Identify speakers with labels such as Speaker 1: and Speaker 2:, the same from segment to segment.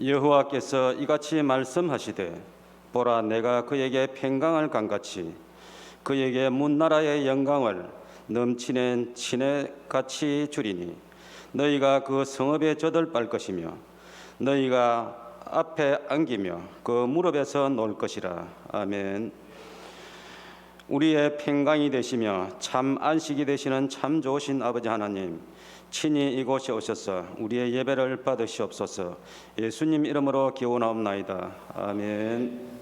Speaker 1: 여호와께서 이같이 말씀하시되 보라, 내가 그에게 평강을 강같이 그에게 문나라의 영광을 넘치는 진해같이 주리니 너희가 그 성읍에 젖을 빨 것이며 너희가 앞에 안기며 그 무릎에서 놀 것이라. 아멘. 우리의 평강이 되시며 참 안식이 되시는 참 좋으신 아버지 하나님, 친히 이곳에 오셔서 우리의 예배를 받으시옵소서. 예수님 이름으로 기원하옵나이다. 아멘.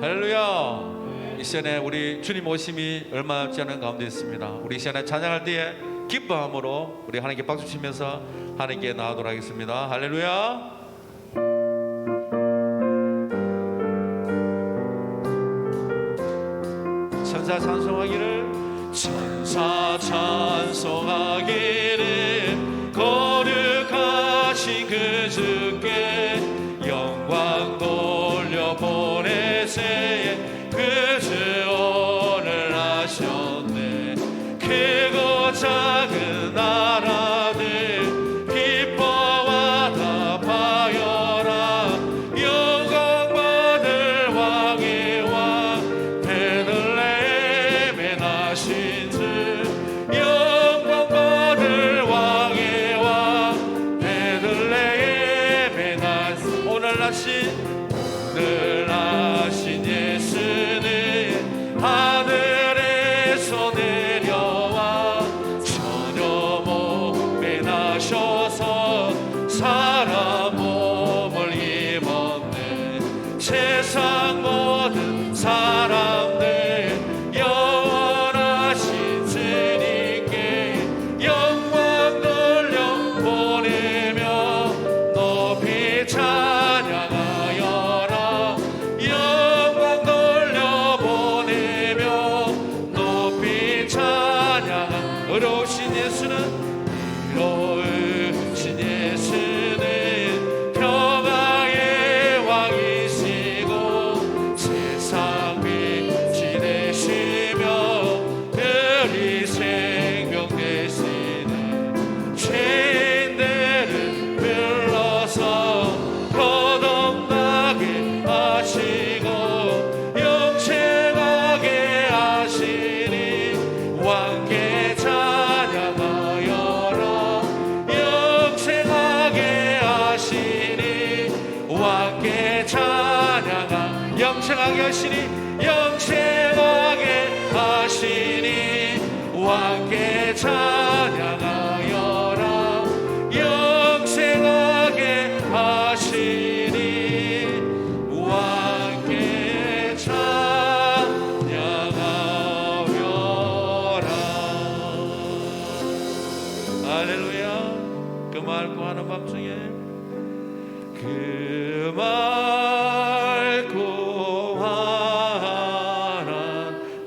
Speaker 2: 할렐루야. 이 시간에 우리 주님 오심이 얼마 남지 않은 가운데 있습니다. 우리 이 시간에 찬양할 때에 기뻐함으로 우리 하나님께 박수 치면서 하나님께 나아가도록 하겠습니다. 할렐루야. 천사 찬송하기를, 천사 찬송하기를, 거룩하신 그 주께 영광 돌려보내세. 그 주 오늘 하셨네. 크고 작은 나라들 기뻐와 답하여라. 영광 받을 왕의 왕 베들레헴에 나신 주. 영광 받을 왕의 왕 베들레헴에 나신, 오늘 나신 예수는 하늘에서 내려와 처녀 몸에 나셔서 사람 몸을 입었네. 세상 모든 사람들 영원하신 주님께 영광 돌려 보내며 높이 찬양하여라. 영광 돌려 보내며 높이 찬양하. 의로우신 예수는 평화의 왕이시고 세상 빛이 되시며 별이 생명 되시네. 죄인들을 불러서 거듭나게 하시고 영생하게 하시니 왕께 찬양하여라. 영생하게 하시니 왕께 찬양하. 영생하게 하시니 영생하게 하시니 왕께 찬양하여라. 영생하게 하시니 왕께 찬양하여라. 할렐루야. 그 맑고 하는 밤중에, 그 맑고 환한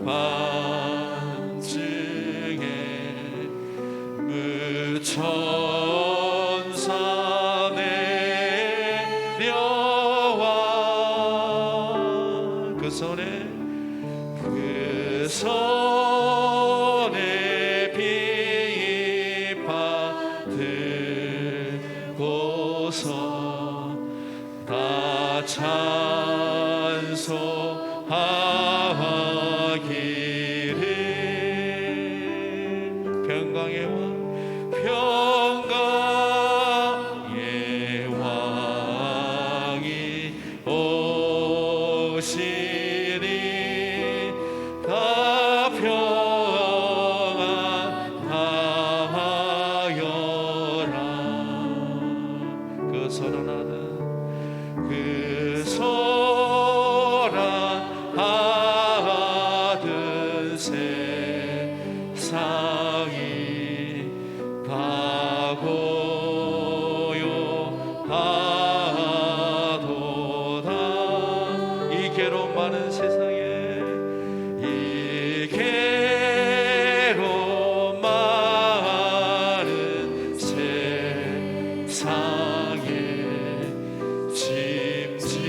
Speaker 2: 밤중에 무천사 내려와 그 손에 비파 들고서 다 찬송하기를. 평강의 왕, 평강의 왕이 오시니 다 평안하여라. 그 선언하는 그 소란하던 세상이 다 고요하도다. 이 괴로운 많은 세상에, 이 괴로운 많은 세상에 짐지고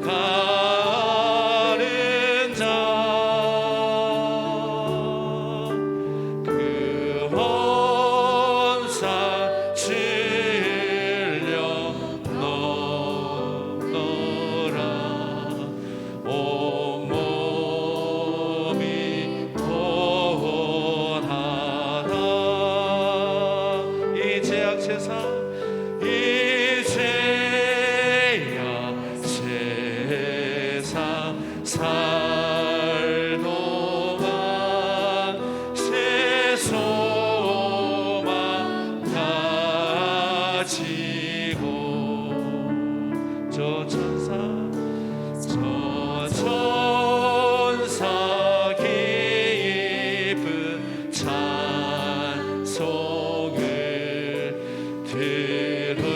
Speaker 2: 가는 자 살 동안 새 소망 가지고 저 천사 깊은 찬송을 들으며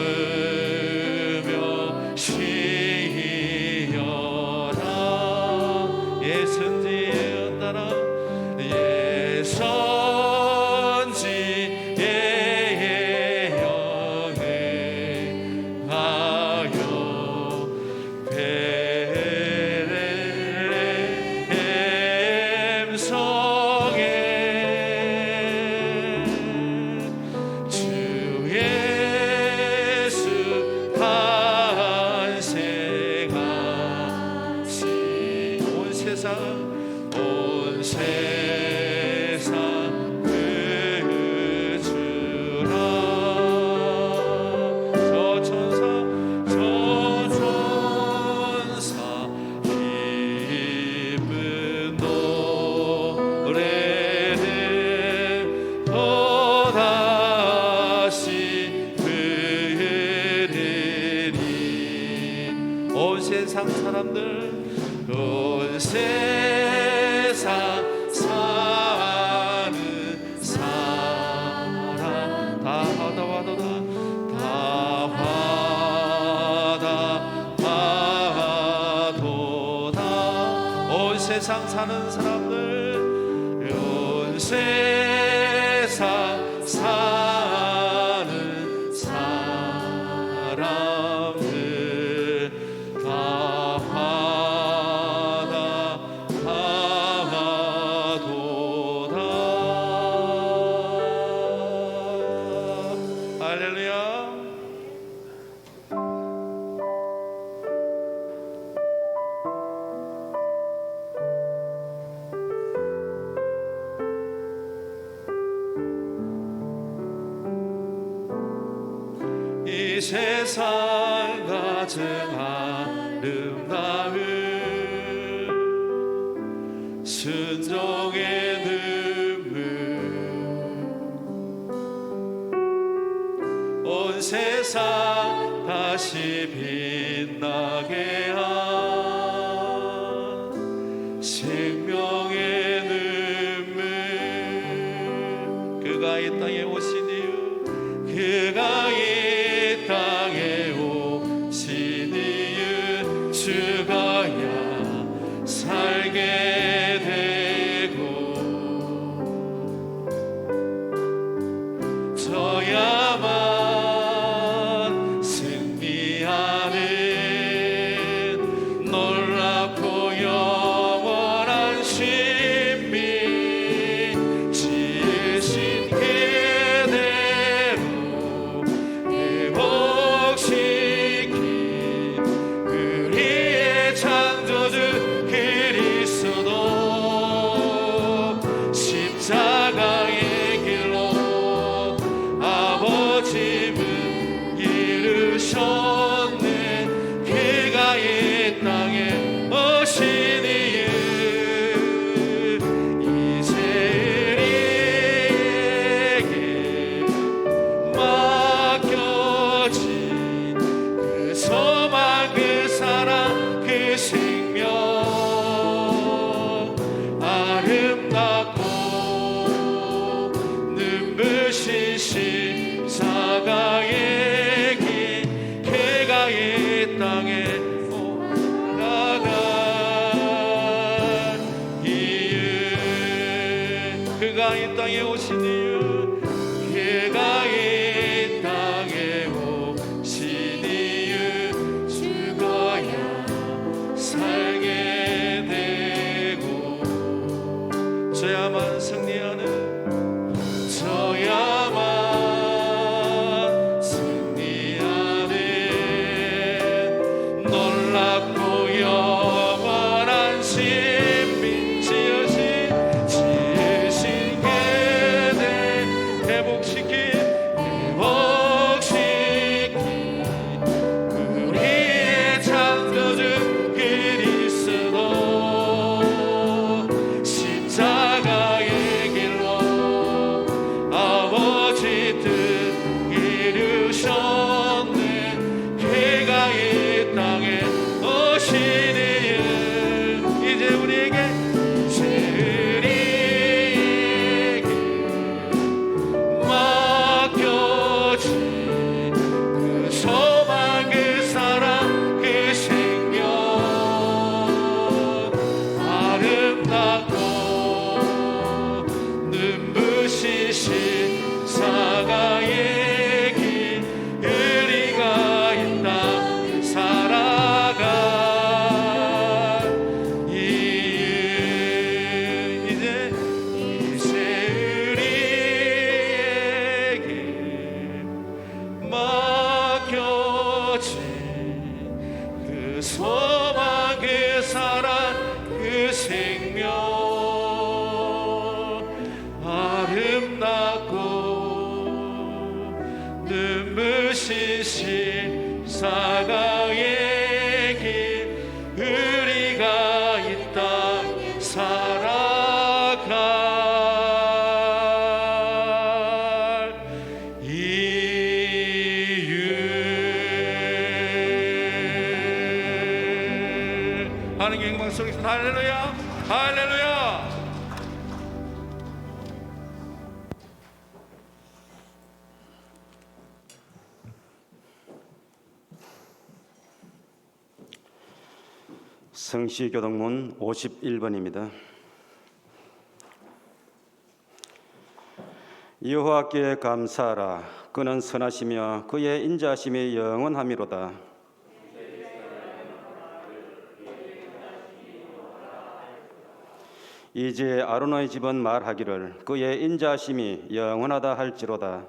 Speaker 2: 쉬어라. 예선지에 따라 예선지에 영행하여 베레렘 성에 주 예수 탄생하시. 온 세상 그 주라. 저 천사 기쁜 노래를 또다시 부르리. 온 세상 사람들 온 세상 사는 사람 다 하다와도다 다 하다와도다. 온 세상 사는 사람들 온 세상 사는 사람들 다 하다와도다. 할렐루야. 이 세상 가장 아름다운 순종의 눈물 온 세상 다시 빛나게 한 생명의 눈물. 그가 이 땅에 오신 이유 그가 이 땅에 오신 이유 죽어야 살게 되고 져야만 승리하는 놀랍고 영원한 신비 지으신 그대로 회복시킨 우리의 창조주 그리스도 십자가의 길로 아버지는 이루셨네. 그가 이 땅에 오신 이유 이제 우리에게 맡겨진 그 소망 그 사랑 그 생명 아름답고 눈부신 십자가의 길 그가 이 땅에 올라간 이유 그가 이 땅에 오신 이유 그가 이 땅에 오신 이유 죽어야 살게 되고 저야만 승리하는 저야만 승리하는 놀랍고 영원한 신비 지으신 그대로 사강의 길 우리가 이 땅 살아갈 이유. 하나님의 영광 속에서 할렐루야 할렐루야.
Speaker 1: 성시교동문 51번입니다. 여호와께 감사하라. 그는 선하시며 그의 인자하심이 영원하미로다. 이제 아론의 집은 말하기를 그의 인자하심이 영원하다 할지로다.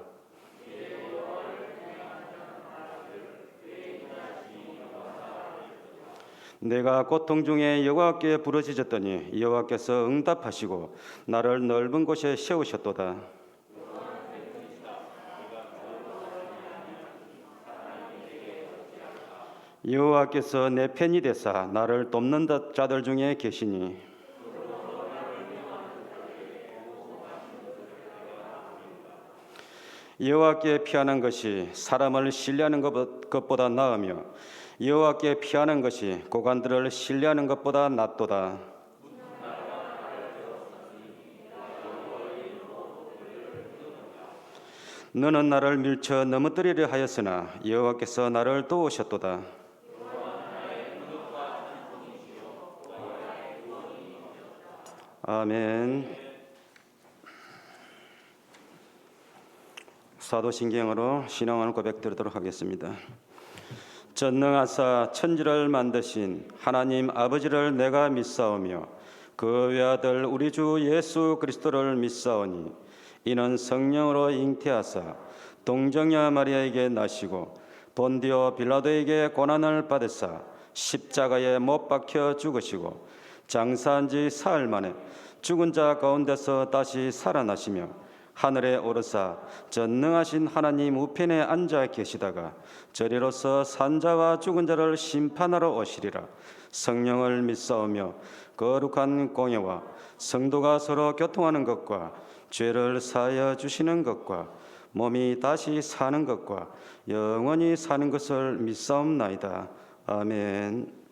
Speaker 1: 내가 고통 중에 여호와께 부르짖었더니 여호와께서 응답하시고 나를 넓은 곳에 세우셨도다. 여호와께서 내 편이 되사 나를 돕는 자들 중에 계시니 여호와께 피하는 것이 사람을 신뢰하는 것보다 나으며 여호와께 피하는 것이 고관들을 신뢰하는 것보다 낫도다. 너는 나를 밀쳐 넘어뜨리려 하였으나 여호와께서 나를 도우셨도다. 아멘. 사도신경으로 신앙을 고백드리도록 하겠습니다. 전능하사 천지를 만드신 하나님 아버지를 내가 믿사오며 그 외아들 우리 주 예수 그리스도를 믿사오니 이는 성령으로 잉태하사 동정녀 마리아에게 나시고 본디오 빌라도에게 고난을 받으사 십자가에 못 박혀 죽으시고 장사한 지 사흘 만에 죽은 자 가운데서 다시 살아나시며 하늘에 오르사 전능하신 하나님 우편에 앉아 계시다가 저리로서 산자와 죽은 자를 심판하러 오시리라. 성령을 믿사오며 거룩한 공예와 성도가 서로 교통하는 것과 죄를 사하여 주시는 것과 몸이 다시 사는 것과 영원히 사는 것을 믿사옵나이다. 아멘.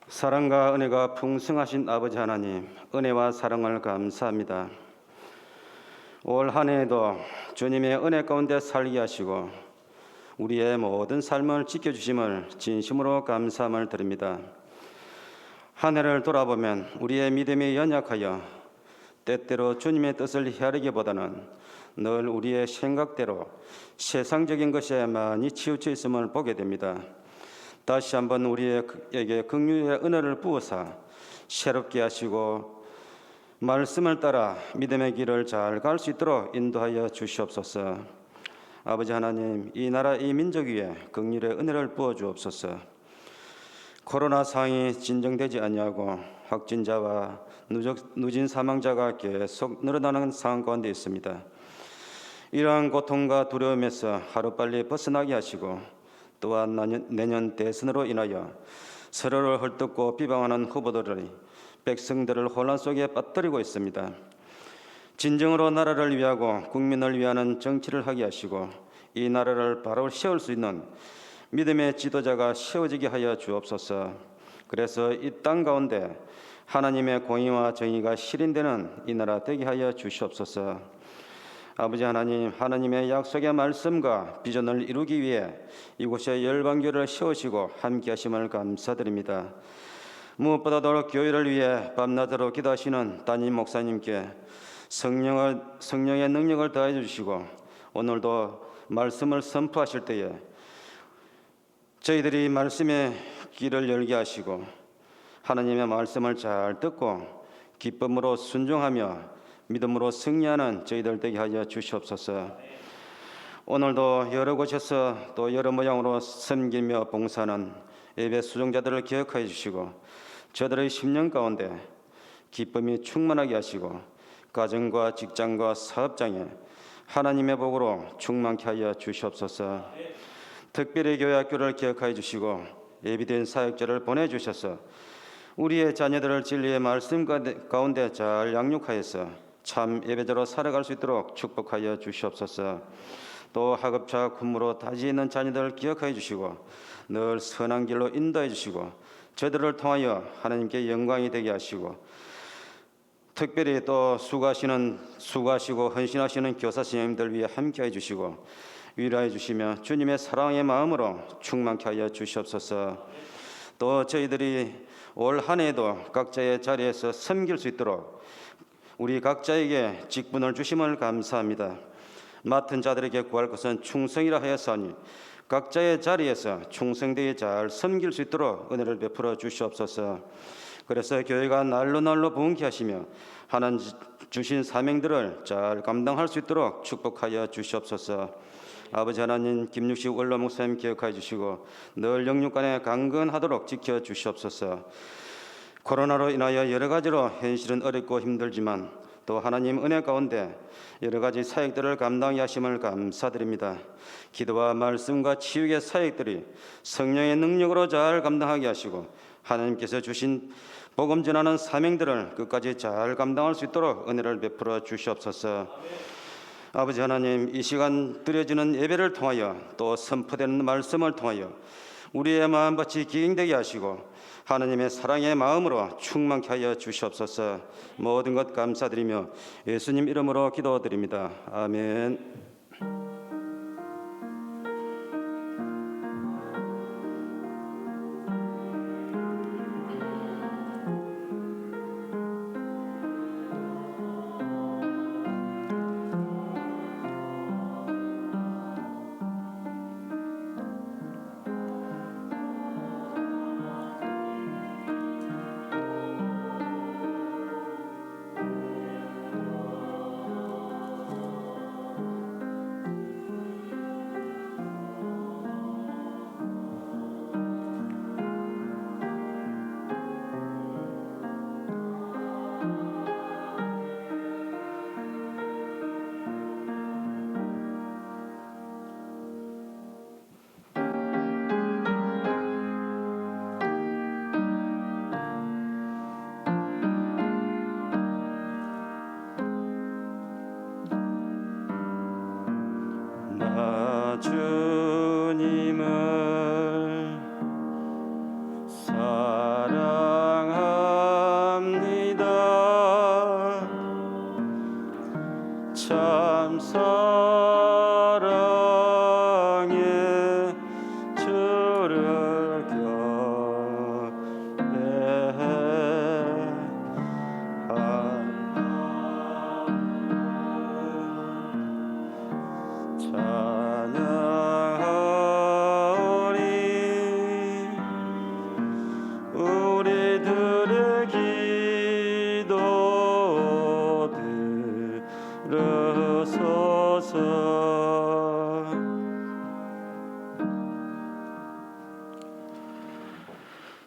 Speaker 1: 사랑과 은혜가 풍성하신 아버지 하나님, 은혜와 사랑을 감사합니다. 올 한 해에도 주님의 은혜 가운데 살게 하시고 우리의 모든 삶을 지켜주심을 진심으로 감사함을 드립니다. 한 해를 돌아보면 우리의 믿음이 연약하여 때때로 주님의 뜻을 헤아리기보다는 늘 우리의 생각대로 세상적인 것에 많이 치우쳐 있음을 보게 됩니다. 다시 한번 우리에게 긍휼의 은혜를 부어서 새롭게 하시고 말씀을 따라 믿음의 길을 잘 갈 수 있도록 인도하여 주시옵소서. 아버지 하나님, 이 나라 이 민족 위에 긍휼의 은혜를 부어 주옵소서. 코로나 상황이 진정되지 않냐고 확진자와 누진 사망자가 계속 늘어나는 상황 가운데 있습니다. 이러한 고통과 두려움에서 하루빨리 벗어나게 하시고 또한 내년 대선으로 인하여 서로를 헐뜯고 비방하는 후보들이 백성들을 혼란 속에 빠뜨리고 있습니다. 진정으로 나라를 위하고 국민을 위하는 정치를 하게 하시고 이 나라를 바로 세울 수 있는 믿음의 지도자가 세워지게 하여 주옵소서. 그래서 이 땅 가운데 하나님의 공의와 정의가 실현되는 이 나라 되게 하여 주시옵소서. 아버지 하나님, 하나님의 약속의 말씀과 비전을 이루기 위해 이곳에 열방교회를 세우시고 함께 하심을 감사드립니다. 무엇보다도 교회를 위해 밤낮으로 기도하시는 담임 목사님께 성령의 능력을 더해 주시고 오늘도 말씀을 선포하실 때에 저희들이 말씀의 길을 열게 하시고 하나님의 말씀을 잘 듣고 기쁨으로 순종하며 믿음으로 승리하는 저희들 되게 하여 주시옵소서. 오늘도 여러 곳에서 또 여러 모양으로 섬기며 봉사하는 예배 수종자들을 기억하여 주시고 저들의 심령 가운데 기쁨이 충만하게 하시고 가정과 직장과 사업장에 하나님의 복으로 충만케 하여 주시옵소서. 특별히 교회 학교를 기억하여 주시고 예비된 사역자를 보내주셔서 우리의 자녀들을 진리의 말씀 가운데 잘 양육하여서 참 예배자로 살아갈 수 있도록 축복하여 주시옵소서. 또 하급자 군무로 다지 있는 자녀들을 기억하여 주시고 늘 선한 길로 인도해 주시고 저들을 통하여 하나님께 영광이 되게 하시고 특별히 또 수고하시고 헌신하시는 교사 선생님들 위해 함께해 주시고 위로해 주시며 주님의 사랑의 마음으로 충만케 하여 주시옵소서. 또 저희들이 올 한 해도 각자의 자리에서 섬길 수 있도록 우리 각자에게 직분을 주심을 감사합니다. 맡은 자들에게 구할 것은 충성이라 하였사니 각자의 자리에서 충성되게 잘 섬길 수 있도록 은혜를 베풀어 주시옵소서. 그래서 교회가 날로 부흥케 하시며 하나님 주신 사명들을 잘 감당할 수 있도록 축복하여 주시옵소서. 아버지 하나님, 김육식 원로 목사님 기억하여 주시고 늘 영육간에 강건하도록 지켜 주시옵소서. 코로나로 인하여 여러 가지로 현실은 어렵고 힘들지만 또 하나님 은혜 가운데 여러 가지 사역들을 감당하게 하심을 감사드립니다. 기도와 말씀과 치유의 사역들이 성령의 능력으로 잘 감당하게 하시고 하나님께서 주신 복음 전하는 사명들을 끝까지 잘 감당할 수 있도록 은혜를 베풀어 주시옵소서. 아버지 하나님, 이 시간 드려지는 예배를 통하여 또 선포되는 말씀을 통하여 우리의 마음밭이 기행되게 하시고 하나님의 사랑의 마음으로 충만케 하여 주시옵소서. 모든 것 감사드리며 예수님 이름으로 기도드립니다. 아멘. 나 주님을 사랑합니다. 참 사랑해 주를 찬양하리. 우리들의 기도 들으소서.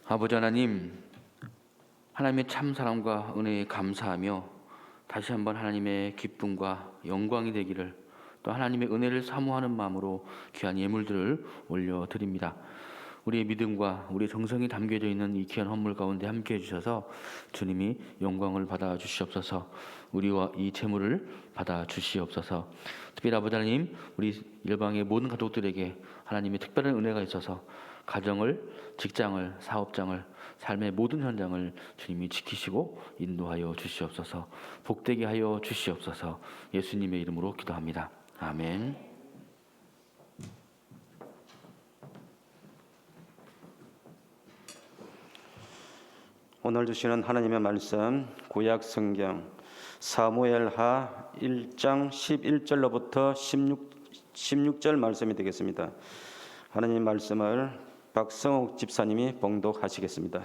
Speaker 3: 아버지 하나님, 하나님의 참 사랑과 은혜에 감사하며 다시 한번 하나님의 기쁨과 영광이 되기를, 또 하나님의 은혜를 사모하는 마음으로 귀한 예물들을 올려드립니다. 우리의 믿음과 우리의 정성이 담겨져 있는 이 귀한 헌물 가운데 함께해 주셔서 주님이 영광을 받아 주시옵소서. 우리와 이 재물을 받아 주시옵소서. 특별히 아버지 하나님, 우리 일방의 모든 가족들에게 하나님의 특별한 은혜가 있어서 가정을, 직장을, 사업장을, 삶의 모든 현장을 주님이 지키시고 인도하여 주시옵소서. 복되게 하여 주시옵소서. 예수님의 이름으로 기도합니다. 아멘.
Speaker 1: 오늘 주시는 하나님의 말씀, 구약 성경 사무엘하 1장 11절로부터 16절 말씀이 되겠습니다. 하나님 말씀을 박성욱 집사님이 봉독하시겠습니다.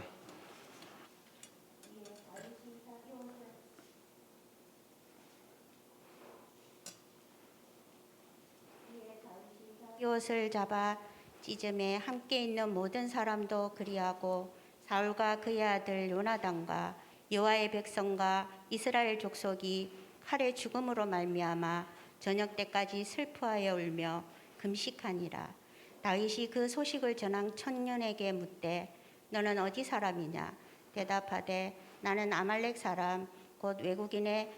Speaker 4: 옷을 잡아 찢음에 함께 있는 모든 사람도 그리하고 사울과 그의 아들 요나단과 여호와의 백성과 이스라엘 족속이 칼의 죽음으로 말미암아 저녁 때까지 슬퍼하여 울며 금식하니라. 다윗이 그 소식을 전한 청년에게 묻되 너는 어디 사람이냐? 대답하되 나는 아말렉 사람 곧 외국인의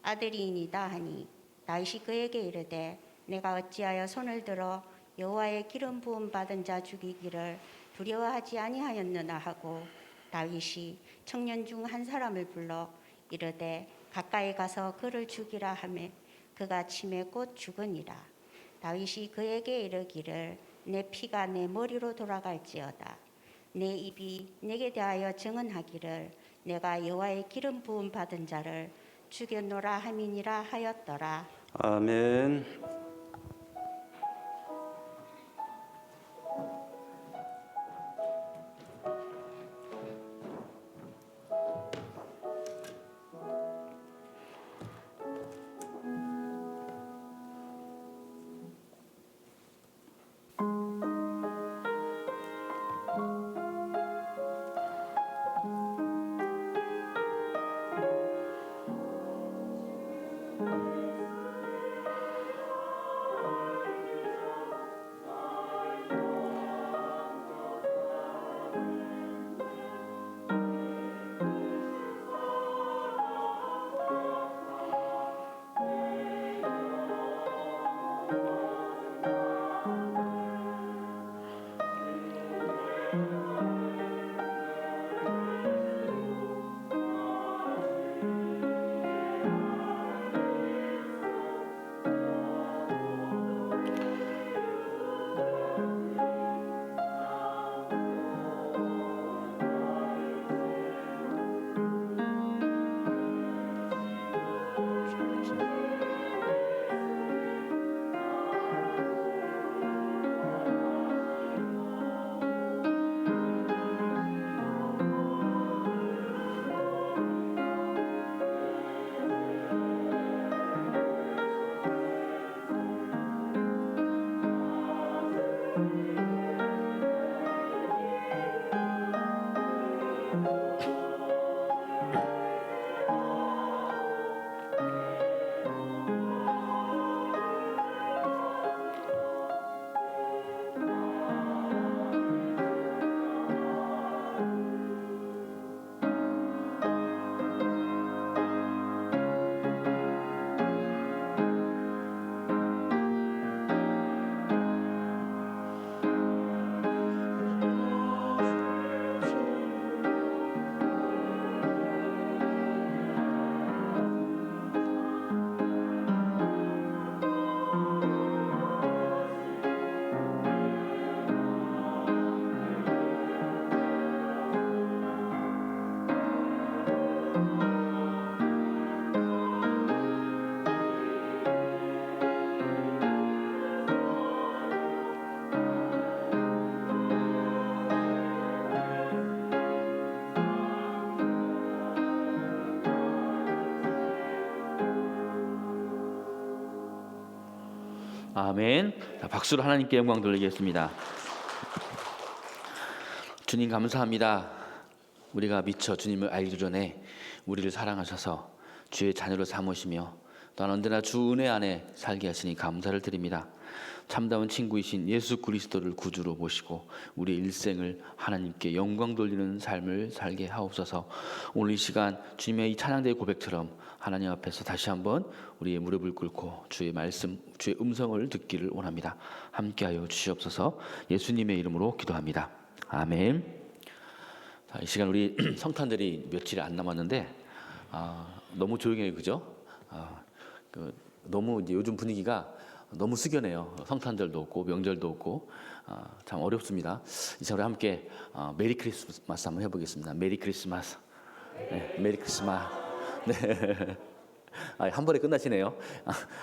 Speaker 4: 아들이니이다 하니 다윗이 그에게 이르되 내가 어찌하여 손을 들어 여호와의 기름 부음 받은 자 죽이기를 두려워하지 아니하였느냐 하고 다윗이 청년 중 한 사람을 불러 이르되 가까이 가서 그를 죽이라 하매 그가 침에 곧 죽으니라. 다윗이 그에게 이르기를 내 피가 내 머리로 돌아갈지어다. 내 입이 내게 대하여 증언하기를 내가 여호와의 기름 부음 받은 자를 죽였노라 함이니라 하였더라.
Speaker 1: 아멘.
Speaker 3: 아멘. 자, 박수로 하나님께 영광 돌리겠습니다. 주님 감사합니다. 우리가 미처 주님을 알기 전에 우리를 사랑하셔서 주의 자녀로 삼으시며 또한 언제나 주 은혜 안에 살게 하시니 감사를 드립니다. 참다운 친구이신 예수 그리스도를 구주로 모시고 우리의 일생을 하나님께 영광 돌리는 삶을 살게 하옵소서. 오늘 이 시간 주님의 이 찬양대의 고백처럼 하나님 앞에서 다시 한번 우리의 무릎을 꿇고 주의 말씀, 주의 음성을 듣기를 원합니다. 함께하여 주시옵소서. 예수님의 이름으로 기도합니다. 아멘. 자, 이 시간 우리 성탄들이 며칠 안 남았는데 너무 조용해요, 그죠? 너무 이제 요즘 분위기가 너무 숙연해요. 성탄절도 없고 명절도 없고 참 어렵습니다. 이 시간 우리 함께 메리 크리스마스 한번 해보겠습니다. 메리 크리스마스. 네, 메리 크리스마스. 네. 한 번에 끝나시네요.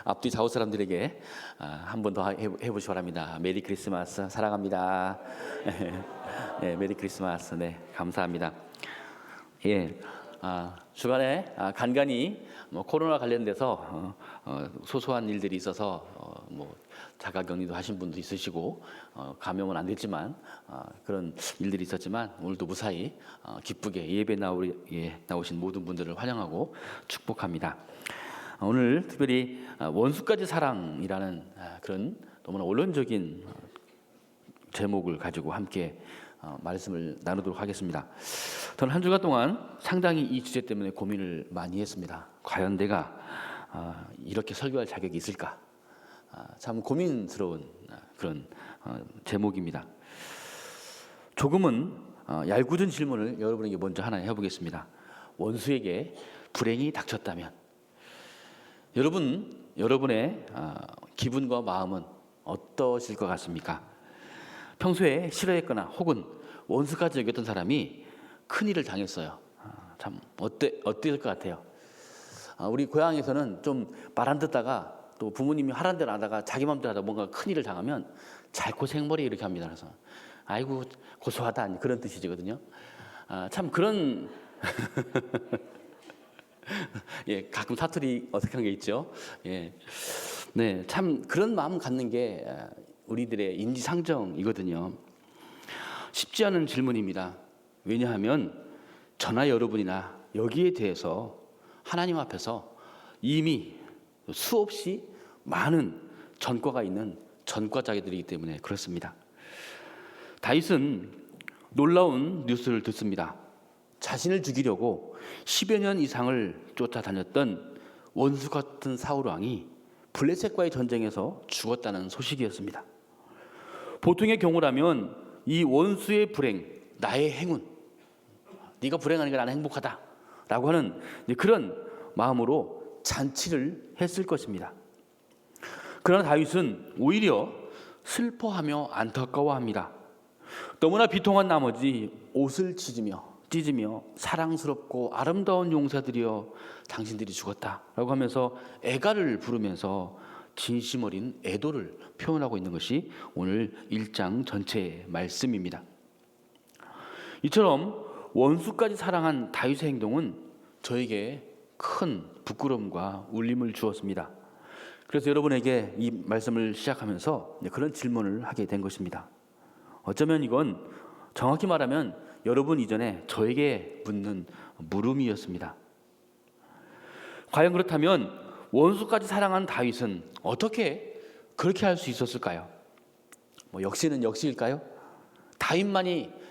Speaker 3: 앞뒤 좌우 사람들에게 한 번 더 해보시기 바랍니다. 메리 크리스마스 사랑합니다. 네, 메리 크리스마스. 네, 감사합니다. 예, 주간에 간간히 코로나 관련돼서 소소한 일들이 있어서 자가격리도 하신 분도 있으시고 감염은 안 됐지만 그런 일들이 있었지만 오늘도 무사히 기쁘게 예배 나오신 모든 분들을 환영하고 축복합니다. 오늘 특별히 원수까지 사랑이라는 그런 너무나 원론적인 제목을 가지고 함께 말씀을 나누도록 하겠습니다. 저는 한 주간 동안 상당히 이 주제 때문에 고민을 많이 했습니다. 과연 내가 이렇게 설교할 자격이 있을까? 참 고민스러운 그런 제목입니다. 조금은 얄궂은 질문을 여러분에게 먼저 하나 해보겠습니다. 원수에게 불행이 닥쳤다면 여러분의 기분과 마음은 어떠실 것 같습니까? 평소에 싫어했거나 혹은 원수까지 여겼던 사람이 큰일을 당했어요. 참 어떨 것 같아요? 우리 고향에서는 좀 말 안 듣다가 또 부모님이 하라는 대로 안 하다가 자기 마음대로 하다가 뭔가 큰일을 당하면 잘코 생머리 이렇게 합니다. 그래서 아이고 고소하다 그런 뜻이거든요. 참 그런 예, 가끔 사투리 어색한 게 있죠. 예, 네, 참 그런 마음 갖는 게 우리들의 인지상정이거든요. 쉽지 않은 질문입니다. 왜냐하면 저나 여러분이나 여기에 대해서 하나님 앞에서 이미 수없이 많은 전과가 있는 전과자들이기 때문에 그렇습니다. 다윗은 놀라운 뉴스를 듣습니다. 자신을 죽이려고 10여 년 이상을 쫓아다녔던 원수 같은 사울 왕이 블레셋과의 전쟁에서 죽었다는 소식이었습니다. 보통의 경우라면 이 원수의 불행, 나의 행운, 네가 불행하니까 나는 행복하다라고 하는 그런 마음으로 잔치를 했을 것입니다. 그러나 다윗은 오히려 슬퍼하며 안타까워합니다. 너무나 비통한 나머지 옷을 찢으며 사랑스럽고 아름다운 용사들이여 당신들이 죽었다라고 하면서 애가를 부르면서 진심 어린 애도를 표현하고 있는 것이 오늘 1장 전체의 말씀입니다. 이처럼 원수까지 사랑한 다윗의 행동은 저에게 큰 부끄러움과 울림을 주었습니다. 그래서 여러분에게 이 말씀을 시작하면서 그런 질문을 하게 된 것입니다. 어쩌면 이건 정확히 말하면 여러분 이전에 저에게 묻는 물음이었습니다. 과연 그렇다면 원수까지 사랑한 다윗은 어떻게 그렇게 할 수 있었을까요? 역시는 역시일까요?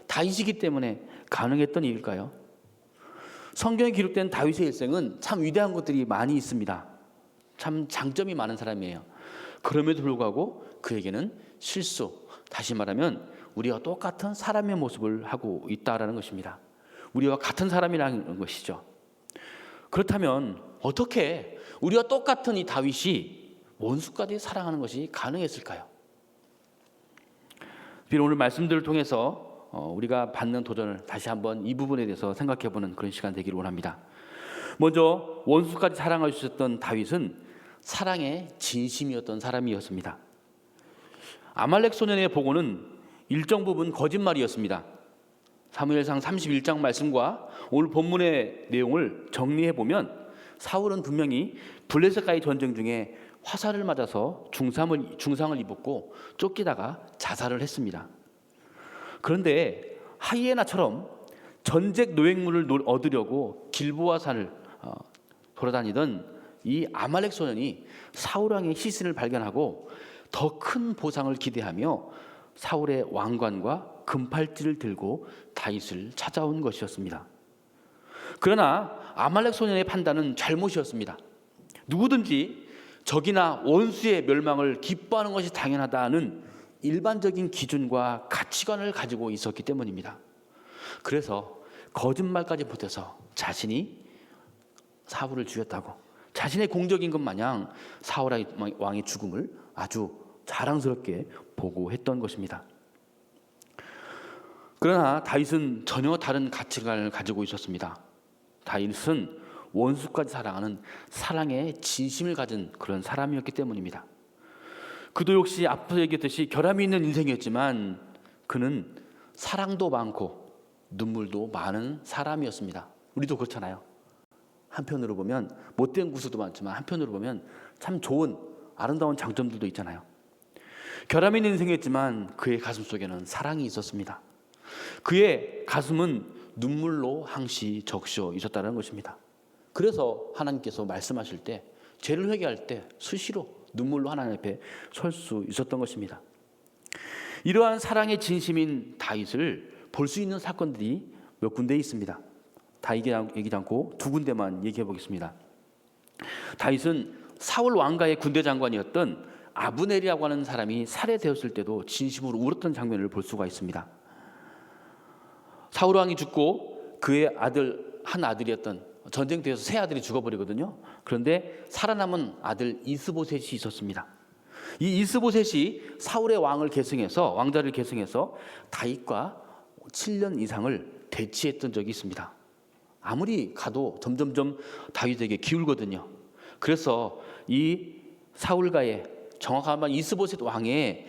Speaker 3: 다윗이기 때문에 가능했던 일일까요? 성경에 기록된 다윗의 일생은 참 위대한 것들이 많이 있습니다. 참 장점이 많은 사람이에요. 그럼에도 불구하고 그에게는 실수, 다시 말하면 우리와 똑같은 사람의 모습을 하고 있다라는 것입니다. 우리와 같은 사람이라는 것이죠. 그렇다면 어떻게 우리와 똑같은 이 다윗이 원수까지 사랑하는 것이 가능했을까요? 비록 오늘 말씀들을 통해서 우리가 받는 도전을 다시 한번 이 부분에 대해서 생각해보는 그런 시간 되기를 원합니다. 먼저 원수까지 사랑할 수 있었던 다윗은 사랑의 진심이었던 사람이었습니다. 아말렉 소년의 보고는 일정 부분 거짓말이었습니다. 사무엘상 31장 말씀과 오늘 본문의 내용을 정리해보면 사울은 분명히 블레셋과의 전쟁 중에 화살을 맞아서 중상을 입었고 쫓기다가 자살을 했습니다. 그런데 하이에나처럼 전쟁 노획물을 얻으려고 길보아 산을 돌아다니던 이 아말렉 소년이 사울 왕의 시신을 발견하고 더 큰 보상을 기대하며 사울의 왕관과 금팔찌를 들고 다윗을 찾아온 것이었습니다. 그러나 아말렉 소년의 판단은 잘못이었습니다. 누구든지 적이나 원수의 멸망을 기뻐하는 것이 당연하다는 일반적인 기준과 가치관을 가지고 있었기 때문입니다. 그래서 거짓말까지 보태서 자신이 사울을 죽였다고 자신의 공적인 것 마냥 사울 왕의 죽음을 아주 자랑스럽게 보고했던 것입니다. 그러나 다윗은 전혀 다른 가치관을 가지고 있었습니다. 다윗은 원수까지 사랑하는 사랑의 진심을 가진 그런 사람이었기 때문입니다. 그도 역시 앞서 얘기했듯이 결함이 있는 인생이었지만 그는 사랑도 많고 눈물도 많은 사람이었습니다. 우리도 그렇잖아요. 한편으로 보면 못된 구석도 많지만 한편으로 보면 참 좋은 아름다운 장점들도 있잖아요. 결함이 있는 인생이었지만 그의 가슴 속에는 사랑이 있었습니다. 그의 가슴은 눈물로 항시 적셔 있었다는 것입니다. 그래서 하나님께서 말씀하실 때 죄를 회개할 때 수시로 눈물로 하나님 앞에 설 수 있었던 것입니다. 이러한 사랑의 진심인 다윗을 볼 수 있는 사건들이 몇 군데 있습니다. 다 얘기하지 않고 두 군데만 얘기해 보겠습니다. 다윗은 사울 왕가의 군대 장관이었던 아브넬이라고 하는 사람이 살해되었을 때도 진심으로 울었던 장면을 볼 수가 있습니다. 사울 왕이 죽고 그의 한 아들이었던, 전쟁터에서 세 아들이 죽어버리거든요. 그런데 살아남은 아들 이스보셋이 있었습니다. 이 이스보셋이 사울의 왕자를 계승해서 다윗과 7년 이상을 대치했던 적이 있습니다. 아무리 가도 점점점 다윗에게 기울거든요. 그래서 이 사울과의, 정확한 말 이스보셋 왕의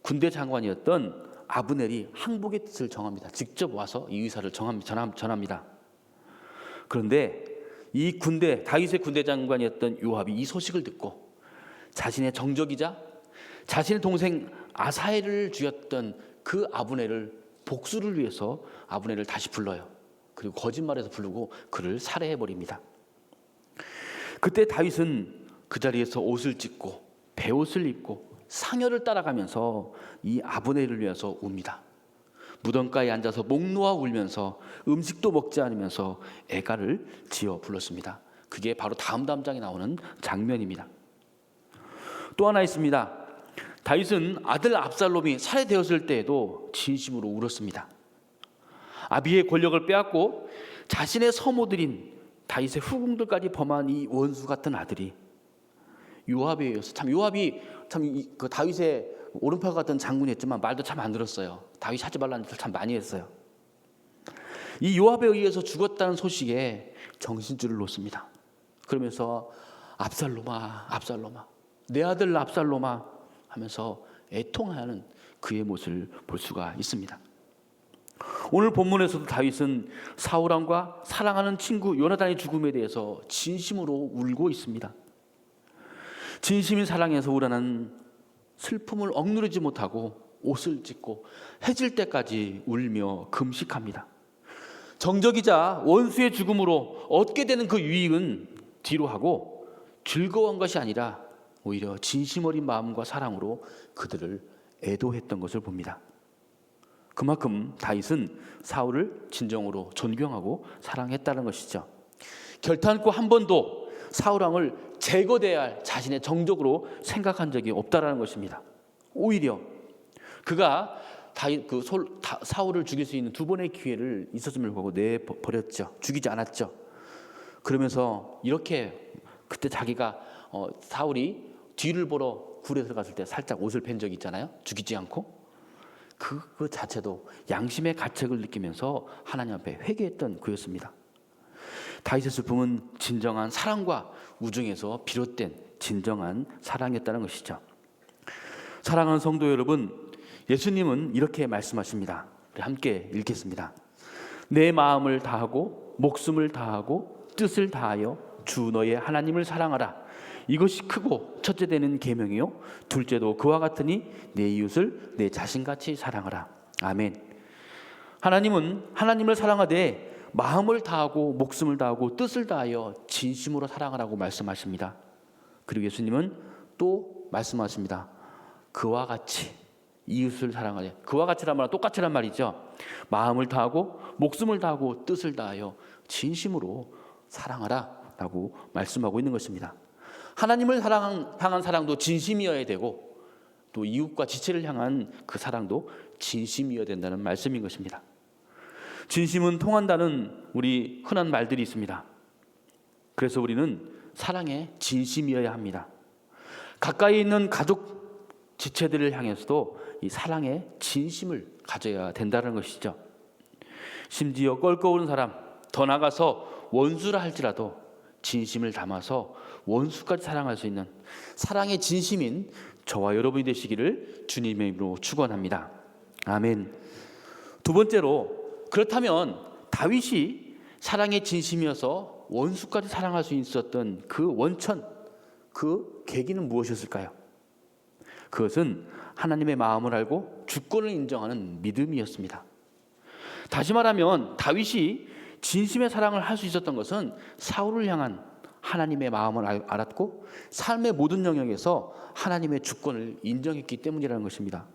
Speaker 3: 군대 장관이었던 아브넬이 항복의 뜻을 정합니다. 직접 와서 이 의사를 전합니다. 그런데 이 다윗의 군대 장관이었던 요압이 이 소식을 듣고 자신의 정적이자 자신의 동생 아사엘을 죽였던 그 아브넬을 복수를 위해서 아브넬을 다시 불러요. 그리고 거짓말해서 부르고 그를 살해해버립니다. 그때 다윗은 그 자리에서 옷을 찢고 베옷을 입고 상여를 따라가면서 이 아브넬을 위해서 웁니다. 무덤가에 앉아서 목 놓아 울면서 음식도 먹지 않으면서 애가를 지어 불렀습니다. 그게 바로 다음 장에 나오는 장면입니다. 또 하나 있습니다. 다윗은 아들 압살롬이 살해되었을 때에도 진심으로 울었습니다. 아비의 권력을 빼앗고 자신의 서모들인 다윗의 후궁들까지 범한 이 원수 같은 아들이 요압에 의해서, 요압이 그 다윗의 오른팔 같은 장군이었지만 말도 참 안 들었어요. 다윗이 하지 말라는 짓을 참 많이 했어요. 이 요압에 의해서 죽었다는 소식에 정신줄을 놓습니다. 그러면서 압살롬아, 압살롬아, 내 아들 압살롬아 하면서 애통하는 그의 모습을 볼 수가 있습니다. 오늘 본문에서도 다윗은 사울 왕과 사랑하는 친구 요나단의 죽음에 대해서 진심으로 울고 있습니다. 진심인 사랑에서 우러난 슬픔을 억누르지 못하고 옷을 찢고 해질 때까지 울며 금식합니다. 정적이자 원수의 죽음으로 얻게 되는 그 유익은 뒤로 하고 즐거운 것이 아니라 오히려 진심 어린 마음과 사랑으로 그들을 애도했던 것을 봅니다. 그만큼 다윗은 사울을 진정으로 존경하고 사랑했다는 것이죠. 결탄코 한 번도 사울 왕을 제거돼야 할 자신의 정적으로 생각한 적이 없다라는 것입니다. 오히려 그가 사울을 죽일 수 있는 두 번의 기회를 있었음을 보고 내버렸죠. 죽이지 않았죠. 그러면서 이렇게 그때 자기가 사울이 뒤를 보러 굴에 들어갔을 때 살짝 옷을 뺀 적이 있잖아요. 죽이지 않고 그 자체도 양심의 가책을 느끼면서 하나님 앞에 회개했던 그였습니다. 다윗의 슬픔은 진정한 사랑과 우정에서 비롯된 진정한 사랑이었다는 것이죠. 사랑하는 성도 여러분, 예수님은 이렇게 말씀하십니다. 우리 함께 읽겠습니다. 내 마음을 다하고 목숨을 다하고 뜻을 다하여 주 너의 하나님을 사랑하라. 이것이 크고 첫째 되는 계명이요 둘째도 그와 같으니 내 이웃을 내 자신같이 사랑하라. 아멘. 하나님은 하나님을 사랑하되 마음을 다하고 목숨을 다하고 뜻을 다하여 진심으로 사랑하라고 말씀하십니다. 그리고 예수님은 또 말씀하십니다. 그와 같이 이웃을 사랑하되, 그와 같이란 말은 똑같이란 말이죠. 마음을 다하고 목숨을 다하고 뜻을 다하여 진심으로 사랑하라 라고 말씀하고 있는 것입니다. 하나님을 향한 사랑도 진심이어야 되고 또 이웃과 지체를 향한 그 사랑도 진심이어야 된다는 말씀인 것입니다. 진심은 통한다는 우리 흔한 말들이 있습니다. 그래서 우리는 사랑에 진심이어야 합니다. 가까이 있는 가족 지체들을 향해서도 이 사랑에 진심을 가져야 된다는 것이죠. 심지어 껄끄러운 사람, 더 나아가서 원수라 할지라도 진심을 담아서 원수까지 사랑할 수 있는 사랑의 진심인 저와 여러분이 되시기를 주님의 이름으로 축원합니다. 아멘. 두 번째로, 그렇다면 다윗이 사랑의 진심이어서 원수까지 사랑할 수 있었던 그 원천, 그 계기는 무엇이었을까요? 그것은 하나님의 마음을 알고 주권을 인정하는 믿음이었습니다. 다시 말하면 다윗이 진심의 사랑을 할 수 있었던 것은 사울을 향한 하나님의 마음을 알았고 삶의 모든 영역에서 하나님의 주권을 인정했기 때문이라는 것입니다.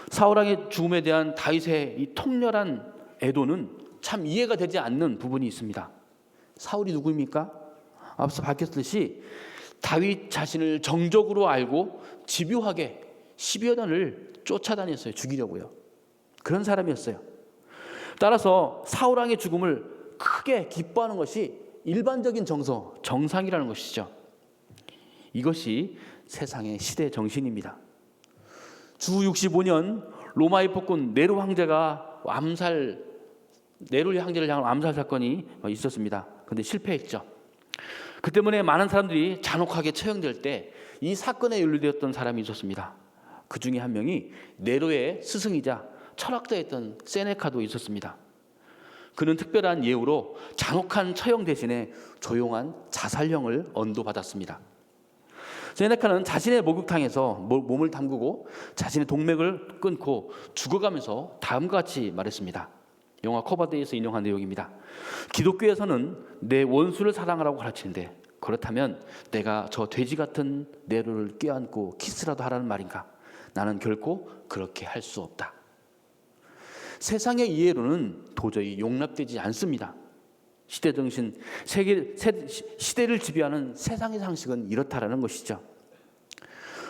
Speaker 3: 사울 왕의 죽음에 대한 다윗의 이 통렬한 애도는 참 이해가 되지 않는 부분이 있습니다. 사울이 누구입니까? 앞서 밝혔듯이 다윗 자신을 정적으로 알고 집요하게 10여 년을 쫓아다녔어요. 죽이려고요. 그런 사람이었어요. 따라서 사울 왕의 죽음을 크게 기뻐하는 것이 일반적인 정상이라는 것이죠. 이것이 세상의 시대 정신입니다. 주 65년 로마의 폭군 네로 황제가 네로 황제를 향한 암살 사건이 있었습니다. 그런데 실패했죠. 그 때문에 많은 사람들이 잔혹하게 처형될 때 이 사건에 연루되었던 사람이 있었습니다. 그 중에 한 명이 네로의 스승이자 철학자였던 세네카도 있었습니다. 그는 특별한 예우로 잔혹한 처형 대신에 조용한 자살령을 언도받았습니다. 세네카는 자신의 목욕탕에서 몸을 담그고 자신의 동맥을 끊고 죽어가면서 다음과 같이 말했습니다. 영화 커버데이에서 인용한 내용입니다. 기독교에서는 내 원수를 사랑하라고 가르치는데 그렇다면 내가 저 돼지 같은 네로를 껴안고 키스라도 하라는 말인가? 나는 결코 그렇게 할 수 없다. 세상의 이해로는 도저히 용납되지 않습니다. 시대정신, 시대를 지배하는 세상의 상식은 이렇다라는 것이죠.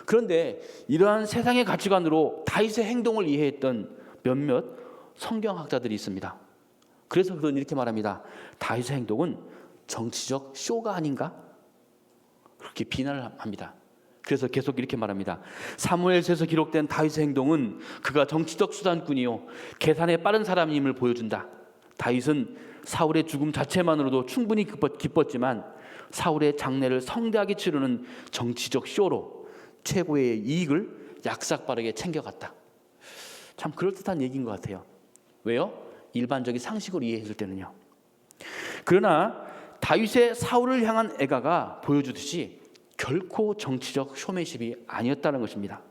Speaker 3: 그런데 이러한 세상의 가치관으로 다윗의 행동을 이해했던 몇몇 성경학자들이 있습니다. 그래서 그는 이렇게 말합니다. 다윗의 행동은 정치적 쇼가 아닌가? 그렇게 비난을 합니다. 그래서 계속 이렇게 말합니다. 사무엘서에서 기록된 다윗의 행동은 그가 정치적 수단꾼이요 계산에 빠른 사람임을 보여준다. 다윗은 사울의 죽음 자체만으로도 충분히 기뻤지만 사울의 장례를 성대하게 치르는 정치적 쇼로 최고의 이익을 약삭빠르게 챙겨갔다. 참 그럴듯한 얘기인 것 같아요. 왜요? 일반적인 상식으로 이해했을 때는요. 그러나 다윗의 사울을 향한 애가가 보여주듯이 결코 정치적 쇼맨십이 아니었다는 것입니다.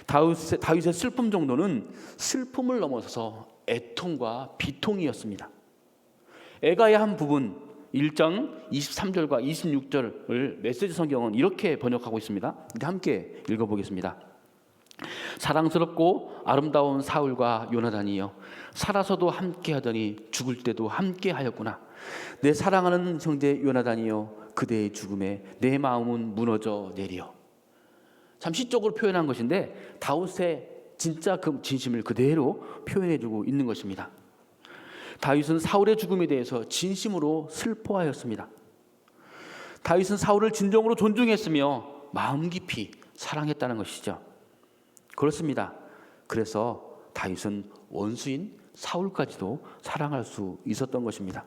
Speaker 3: 다윗의 슬픔 정도는 슬픔을 넘어서서 애통과 비통이었습니다. 애가의 한 부분 1장 23절과 26절을 메시지 성경은 이렇게 번역하고 있습니다. 함께 읽어보겠습니다. 사랑스럽고 아름다운 사울과 요나단이여 살아서도 함께하더니 죽을 때도 함께하였구나. 내 사랑하는 형제 요나단이여 그대의 죽음에 내 마음은 무너져 내려. 참 시적으로 표현한 것인데 다윗의 진짜 그 진심을 그대로 표현해주고 있는 것입니다. 다윗은 사울의 죽음에 대해서 진심으로 슬퍼하였습니다. 다윗은 사울을 진정으로 존중했으며 마음 깊이 사랑했다는 것이죠. 그렇습니다. 그래서 다윗은 원수인 사울까지도 사랑할 수 있었던 것입니다.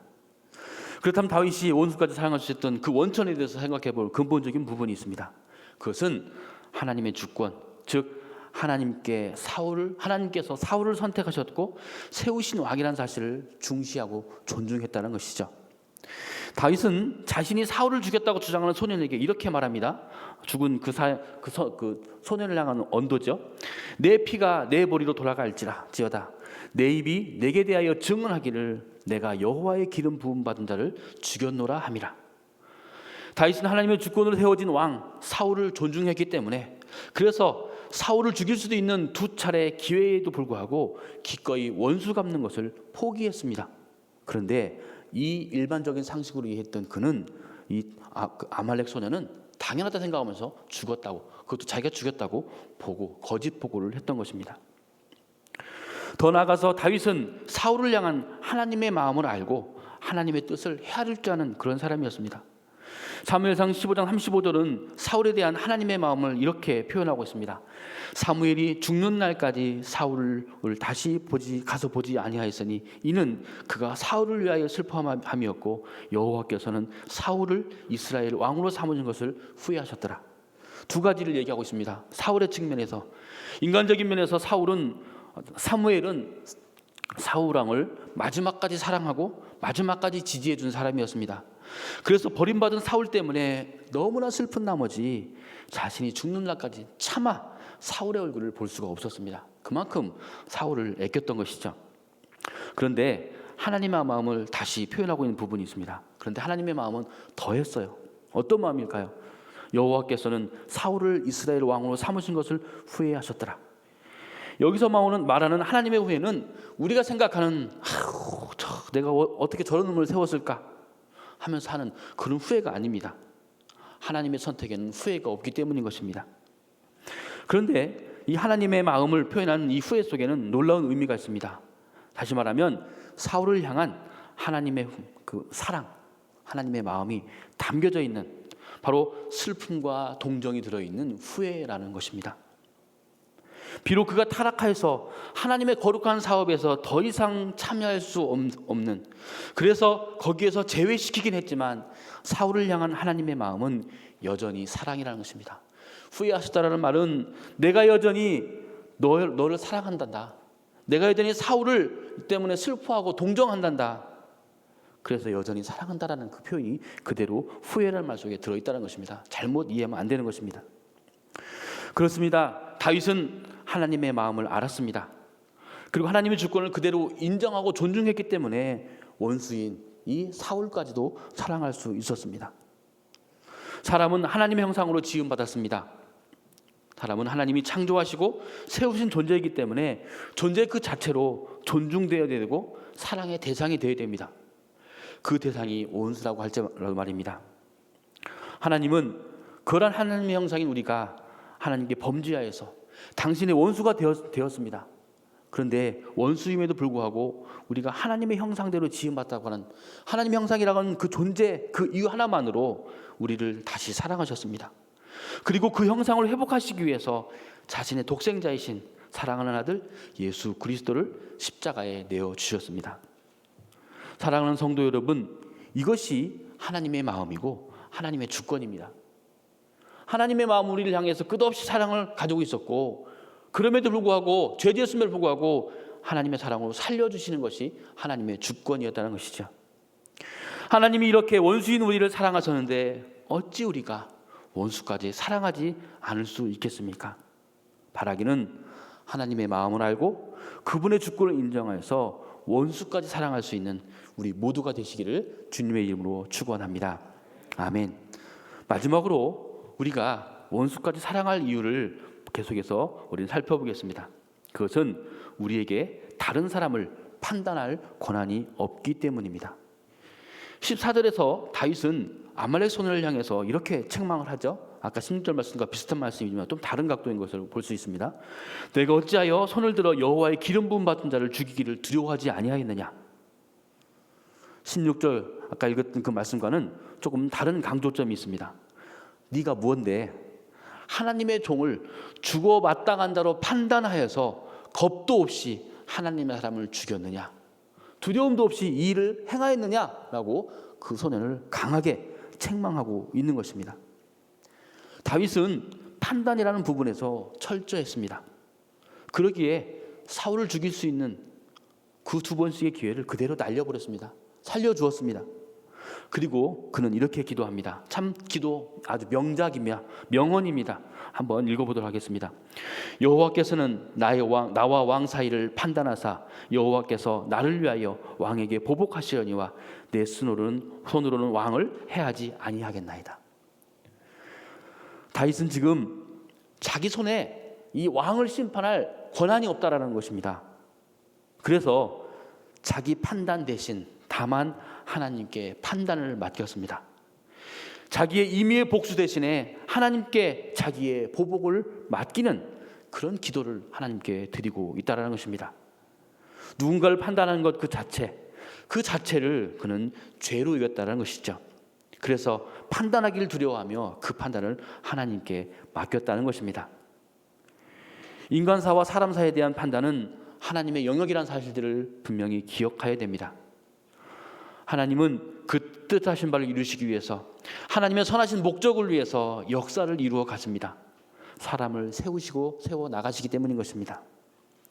Speaker 3: 그렇다면 다윗이 원수까지 사랑할 수 있었던 그 원천에 대해서 생각해 볼 근본적인 부분이 있습니다. 그것은 하나님의 주권, 즉 하나님께서 사울을 선택하셨고 세우신 왕이라는 사실을 중시하고 존중했다는 것이죠. 다윗은 자신이 사울을 죽였다고 주장하는 소년에게 이렇게 말합니다. 죽은 그 소년을 향한 언도죠. 내 피가 내 머리로 돌아갈지어다. 내 입이 내게 대하여 증언하기를 내가 여호와의 기름 부음 받은 자를 죽였노라 함이라. 다윗은 하나님의 주권으로 세워진 왕 사울을 존중했기 때문에 그래서 사울을 죽일 수도 있는 두 차례 기회에도 불구하고 기꺼이 원수 갚는 것을 포기했습니다. 그런데 이 일반적인 상식으로 이해했던 그는 그 아말렉 소년은 당연하다 생각하면서 죽었다고, 그것도 자기가 죽였다고 보고 거짓 보고를 했던 것입니다. 더 나아가서 다윗은 사울을 향한 하나님의 마음을 알고 하나님의 뜻을 헤아릴 줄 아는 그런 사람이었습니다. 사무엘상 15장 35절은 사울에 대한 하나님의 마음을 이렇게 표현하고 있습니다. 사무엘이 죽는 날까지 사울을 다시 가서 보지 아니하였으니 이는 그가 사울을 위하여 슬퍼함이었고 여호와께서는 사울을 이스라엘 왕으로 삼으신 것을 후회하셨더라. 두 가지를 얘기하고 있습니다. 사울의 측면에서, 인간적인 면에서 사무엘은 사울 왕을 마지막까지 사랑하고 마지막까지 지지해 준 사람이었습니다. 그래서 버림받은 사울 때문에 너무나 슬픈 나머지 자신이 죽는 날까지 차마 사울의 얼굴을 볼 수가 없었습니다. 그만큼 사울을 아꼈던 것이죠. 그런데 하나님의 마음을 다시 표현하고 있는 부분이 있습니다. 그런데 하나님의 마음은 더했어요. 어떤 마음일까요? 여호와께서는 사울을 이스라엘 왕으로 삼으신 것을 후회하셨더라. 여기서 말하는 하나님의 후회는 우리가 생각하는 내가 어떻게 저런 놈을 세웠을까 하면서 하는 그런 후회가 아닙니다. 하나님의 선택에는 후회가 없기 때문인 것입니다. 그런데 이 하나님의 마음을 표현하는 이 후회 속에는 놀라운 의미가 있습니다. 다시 말하면 사울을 향한 하나님의 그 사랑, 하나님의 마음이 담겨져 있는 바로 슬픔과 동정이 들어있는 후회라는 것입니다. 비록 그가 타락하여서 하나님의 거룩한 사업에서 더 이상 참여할 수 없는, 그래서 거기에서 제외시키긴 했지만 사울을 향한 하나님의 마음은 여전히 사랑이라는 것입니다. 후회하셨다라는 말은 내가 여전히 너를 사랑한단다. 내가 여전히 사울을 때문에 슬퍼하고 동정한단다. 그래서 여전히 사랑한다라는 그 표현이 그대로 후회라는 말 속에 들어있다는 것입니다. 잘못 이해하면 안 되는 것입니다. 그렇습니다. 다윗은 하나님의 마음을 알았습니다. 그리고 하나님의 주권을 그대로 인정하고 존중했기 때문에 원수인 이 사울까지도 사랑할 수 있었습니다. 사람은 하나님의 형상으로 지음받았습니다. 사람은 하나님이 창조하시고 세우신 존재이기 때문에 존재 그 자체로 존중되어야 되고 사랑의 대상이 되어야 됩니다. 그 대상이 원수라고 할지라도 말입니다. 하나님은 그러한 하나님의 형상인 우리가 하나님께 범죄하여서 당신의 원수가 되었습니다. 그런데 원수임에도 불구하고 우리가 하나님의 형상대로 지음받았다고 하는 하나님의 형상이라고 하는 그 존재, 그 이유 하나만으로 우리를 다시 사랑하셨습니다. 그리고 그 형상을 회복하시기 위해서 자신의 독생자이신 사랑하는 아들 예수 그리스도를 십자가에 내어주셨습니다. 사랑하는 성도 여러분, 이것이 하나님의 마음이고 하나님의 주권입니다. 하나님의 마음은 우리를 향해서 끝없이 사랑을 가지고 있었고, 그럼에도 불구하고 죄지었음에도 불구하고 하나님의 사랑으로 살려주시는 것이 하나님의 주권이었다는 것이죠. 하나님이 이렇게 원수인 우리를 사랑하셨는데 어찌 우리가 원수까지 사랑하지 않을 수 있겠습니까? 바라기는 하나님의 마음을 알고 그분의 주권을 인정해서 원수까지 사랑할 수 있는 우리 모두가 되시기를 주님의 이름으로 축원합니다. 아멘. 마지막으로 우리가 원수까지 사랑할 이유를 계속해서 우리는 살펴보겠습니다. 그것은 우리에게 다른 사람을 판단할 권한이 없기 때문입니다. 14절에서 다윗은 아말렉 소년을 향해서 이렇게 책망을 하죠. 아까 16절 말씀과 비슷한 말씀이지만 좀 다른 각도인 것을 볼 수 있습니다. 내가 어찌하여 손을 들어 여호와의 기름 부음 받은 자를 죽이기를 두려워하지 아니하였느냐. 16절 아까 읽었던 그 말씀과는 조금 다른 강조점이 있습니다. 네가 무언데 하나님의 종을 죽어 마땅한 자로 판단하여서 겁도 없이 하나님의 사람을 죽였느냐, 두려움도 없이 이 일을 행하였느냐라고 그 소년을 강하게 책망하고 있는 것입니다. 다윗은 판단이라는 부분에서 철저했습니다. 그러기에 사울을 죽일 수 있는 그 두 번씩의 기회를 그대로 날려버렸습니다. 살려주었습니다. 그리고 그는 이렇게 기도합니다. 참 기도 아주 명작이며 명언입니다. 한번 읽어보도록 하겠습니다. 여호와께서는 나와 왕 사이를 판단하사 여호와께서 나를 위하여 왕에게 보복하시려니와 내 손으로는 왕을 해하지 아니하겠나이다. 다윗은 지금 자기 손에 이 왕을 심판할 권한이 없다라는 것입니다. 그래서 자기 판단 대신 다만 하나님께 판단을 맡겼습니다. 자기의 임의의 복수 대신에 하나님께 자기의 보복을 맡기는 그런 기도를 하나님께 드리고 있다는 것입니다. 누군가를 판단하는 것 그 자체를 그는 죄로 여겼다는 것이죠. 그래서 판단하기를 두려워하며 그 판단을 하나님께 맡겼다는 것입니다. 인간사와 사람사에 대한 판단은 하나님의 영역이라는 사실들을 분명히 기억해야 됩니다. 하나님은 그 뜻하신 바를 이루시기 위해서 하나님의 선하신 목적을 위해서 역사를 이루어 가십니다. 사람을 세워 나가시기 때문인 것입니다.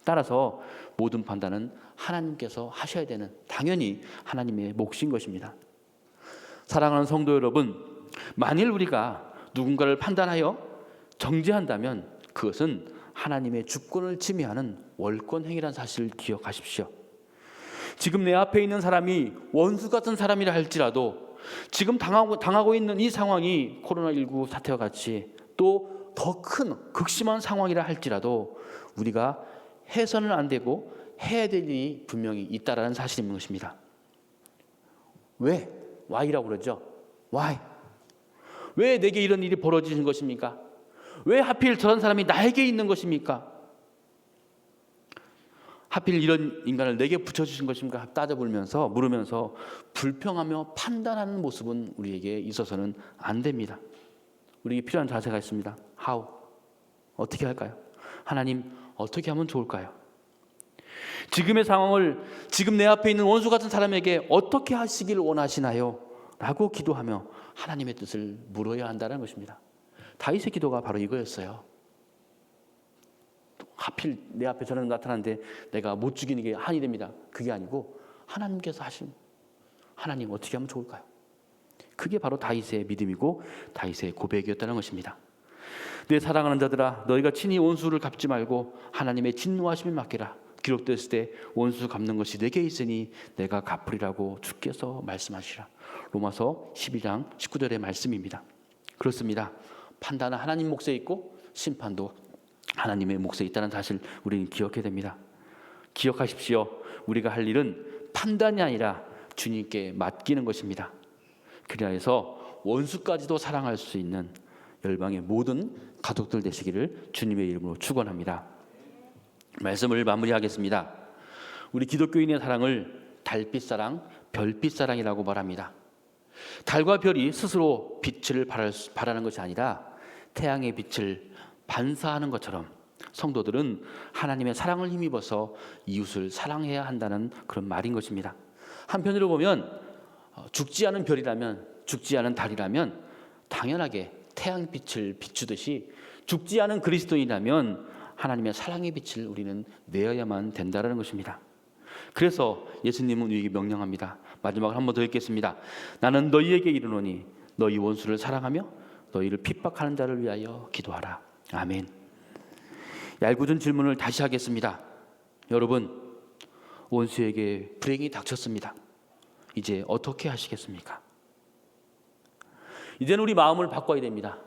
Speaker 3: 따라서 모든 판단은 하나님께서 하셔야 되는 당연히 하나님의 몫인 것입니다. 사랑하는 성도 여러분, 만일 우리가 누군가를 판단하여 정죄한다면 그것은 하나님의 주권을 침해하는 월권 행위라는 사실을 기억하십시오. 지금 내 앞에 있는 사람이 원수 같은 사람이라 할지라도 지금 당하고 있는 이 상황이 코로나19 사태와 같이 또 더 큰 극심한 상황이라 할지라도 우리가 해서는 안 되고 해야 될 일이 분명히 있다라는 사실인 것입니다. 왜? Why라고 그러죠. Why? 왜 내게 이런 일이 벌어지는 것입니까? 왜 하필 저런 사람이 나에게 있는 것입니까? 하필 이런 인간을 내게 붙여주신 것입니까? 물으면서 불평하며 판단하는 모습은 우리에게 있어서는 안 됩니다. 우리에게 필요한 자세가 있습니다. How? 어떻게 할까요? 하나님, 어떻게 하면 좋을까요? 지금의 상황을 지금 내 앞에 있는 원수 같은 사람에게 어떻게 하시길 원하시나요? 라고 기도하며 하나님의 뜻을 물어야 한다는 것입니다. 다윗의 기도가 바로 이거였어요. 하필 내 앞에 저는 나타나는데 내가 못 죽이는 게 한이 됩니다. 그게 아니고 하나님께서 하신 하나님 어떻게 하면 좋을까요? 그게 바로 다윗의 믿음이고 다윗의 고백이었다는 것입니다. 내 사랑하는 자들아, 너희가 친히 원수를 갚지 말고 하나님의 진노하심에 맡기라. 기록되었을 때 원수 갚는 것이 내게 있으니 내가 갚으리라고 주께서 말씀하시라. 로마서 12장 19절의 말씀입니다. 그렇습니다. 판단은 하나님 몫에 있고 심판도 하나님의 몫에 있다는 사실 우리는 기억해야 됩니다. 기억하십시오. 우리가 할 일은 판단이 아니라 주님께 맡기는 것입니다. 그리하여서 원수까지도 사랑할 수 있는 열방의 모든 가족들 되시기를 주님의 이름으로 축원합니다. 말씀을 마무리하겠습니다. 우리 기독교인의 사랑을 달빛 사랑, 별빛 사랑이라고 말합니다. 달과 별이 스스로 빛을 발하는 것이 아니라 태양의 빛을 반사하는 것처럼 성도들은 하나님의 사랑을 힘입어서 이웃을 사랑해야 한다는 그런 말인 것입니다. 한편으로 보면 죽지 않은 별이라면, 죽지 않은 달이라면 당연하게 태양빛을 비추듯이 죽지 않은 그리스도인이라면 하나님의 사랑의 빛을 우리는 내어야만 된다는 것입니다. 그래서 예수님은 우리에게 명령합니다. 마지막으로 한 번 더 읽겠습니다. 나는 너희에게 이르노니 너희 원수를 사랑하며 너희를 핍박하는 자를 위하여 기도하라. 아멘. 얄궂은 질문을 다시 하겠습니다. 여러분, 원수에게 불행이 닥쳤습니다. 이제 어떻게 하시겠습니까? 이제는 우리 마음을 바꿔야 됩니다.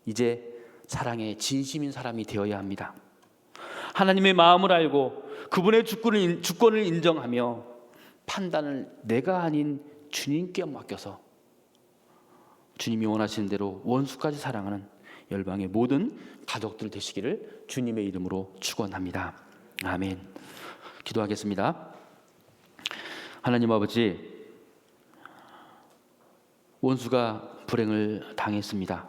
Speaker 3: 이제 사랑에 진심인 사람이 되어야 합니다. 하나님의 마음을 알고 그분의 주권을 인정하며 판단을 내가 아닌 주님께 맡겨서 주님이 원하시는 대로 원수까지 사랑하는 열방의 모든 가족들 되시기를 주님의 이름으로 축원합니다. 아멘. 기도하겠습니다. 하나님 아버지, 원수가 불행을 당했습니다.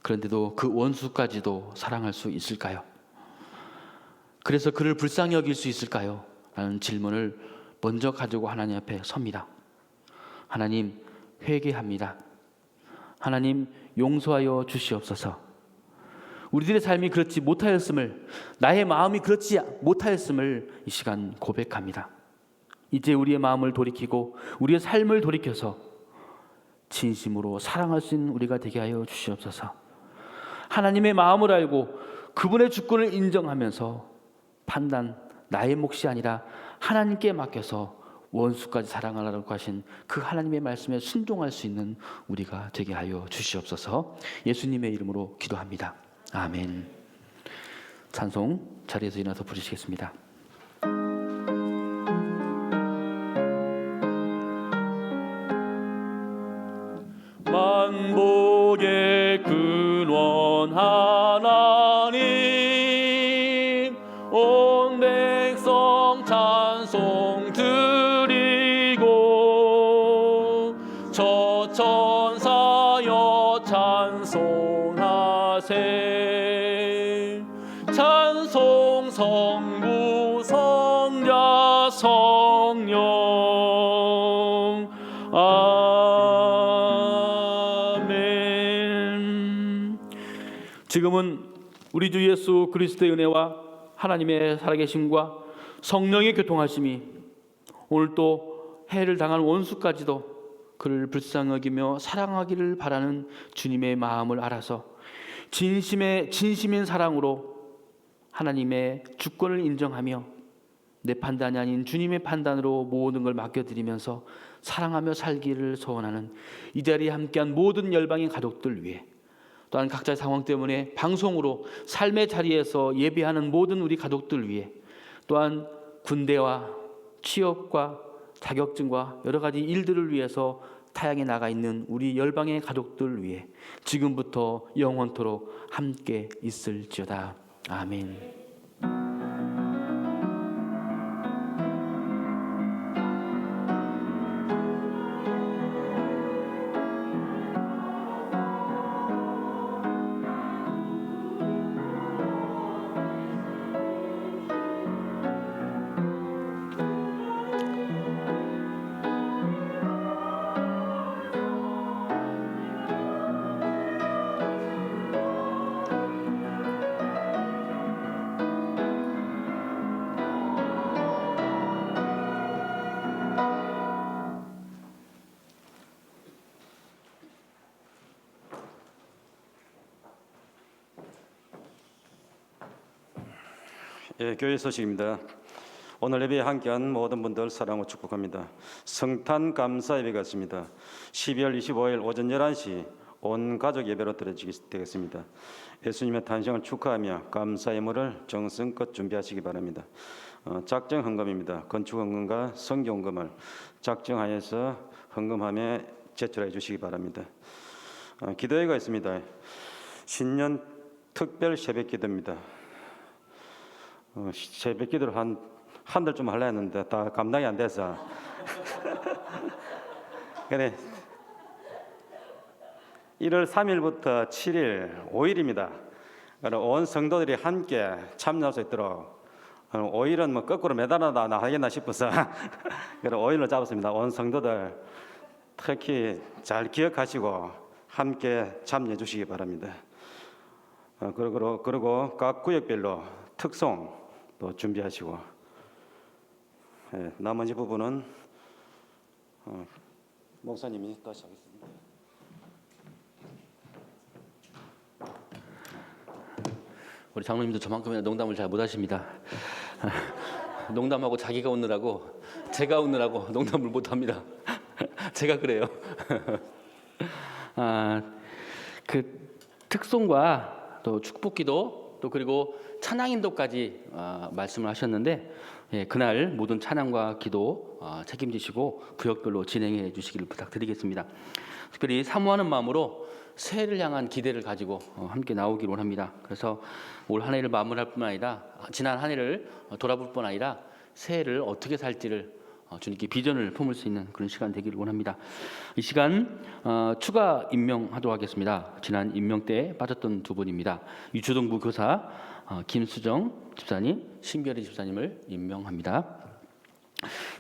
Speaker 3: 그런데도 그 원수까지도 사랑할 수 있을까요? 그래서 그를 불쌍히 여길 수 있을까요? 라는 질문을 먼저 가지고 하나님 앞에 섭니다. 하나님, 회개합니다. 하나님, 용서하여 주시옵소서. 우리들의 삶이 그렇지 못하였음을, 나의 마음이 그렇지 못하였음을 이 시간 고백합니다. 이제 우리의 마음을 돌이키고 우리의 삶을 돌이켜서 진심으로 사랑할 수 있는 우리가 되게 하여 주시옵소서. 하나님의 마음을 알고 그분의 주권을 인정하면서 판단, 나의 몫이 아니라 하나님께 맡겨서 원수까지 사랑하라고 하신 그 하나님의 말씀에 순종할 수 있는 우리가 되게 하여 주시옵소서. 예수님의 이름으로 기도합니다. 아멘. 찬송 자리에서 일어나서 부르시겠습니다. 만복의 근원 하나님, 온 백성 찬송 드리고 저 천사여 찬송하세. 찬송 성부 성자 성령. 아멘. 지금은 우리 주 예수 그리스도의 은혜와 하나님의 살아계심과 성령의 교통하심이 오늘 또 해를 당한 원수까지도 그를 불쌍히 여기며 사랑하기를 바라는 주님의 마음을 알아서 진심인 사랑으로 하나님의 주권을 인정하며 내 판단이 아닌 주님의 판단으로 모든 걸 맡겨드리면서 사랑하며 살기를 소원하는 이 자리에 함께한 모든 열방의 가족들 위해, 또한 각자의 상황 때문에 방송으로 삶의 자리에서 예배하는 모든 우리 가족들 위해, 또한 군대와 취업과 자격증과 여러 가지 일들을 위해서 타향에 나가 있는 우리 열방의 가족들 위해 지금부터 영원토록 함께 있을지어다. 아멘.
Speaker 1: 예, 교회 소식입니다. 오늘 예배에 함께한 모든 분들 사랑으로 축복합니다. 성탄 감사 예배가 있습니다. 12월 25일 오전 11시 온 가족 예배로 드려지게 되겠습니다. 예수님의 탄생을 축하하며 감사 예물을 정성껏 준비하시기 바랍니다. 작정 헌금입니다. 건축 헌금과 성경 헌금을 작정하여서 헌금함에 제출해 주시기 바랍니다. 기도회가 있습니다. 신년 특별 새벽 기도입니다. 새벽 기도를 한 달 좀 하려 했는데 다 감당이 안 돼서 그래 1월 3일부터 7일 5일입니다. 온 성도들이 함께 참여할 수 있도록 5일은 뭐 거꾸로 매달아다 하겠나 싶어서 5일로 잡았습니다. 온 성도들 특히 잘 기억하시고 함께 참여해 주시기 바랍니다. 그리고 각 구역별로 특송 또 준비하시고, 나머지 부분은 목사님이 다시 하겠습니다.
Speaker 3: 우리 장로님도 저만큼이나 농담을 잘 못하십니다. 농담하고 자기가 웃느라고, 제가 웃느라고 농담을 못합니다. 제가 그래요. 그 특송과 또 축복기도 또 그리고 찬양인도까지 말씀을 하셨는데, 그날 모든 찬양과 기도 책임지시고 구역별로 진행해 주시기를 부탁드리겠습니다. 특별히 사모하는 마음으로 새해를 향한 기대를 가지고 함께 나오기를 원합니다. 그래서 올 한 해를 마무리할 뿐 아니라 지난 한 해를 돌아볼 뿐 아니라 새해를 어떻게 살지를 주님께 비전을 품을 수 있는 그런 시간 되기를 원합니다. 이 시간 추가 임명하도록 하겠습니다. 지난 임명 때 빠졌던 두 분입니다. 유초동부 교사 김수정 집사님, 신별이 집사님을 임명합니다.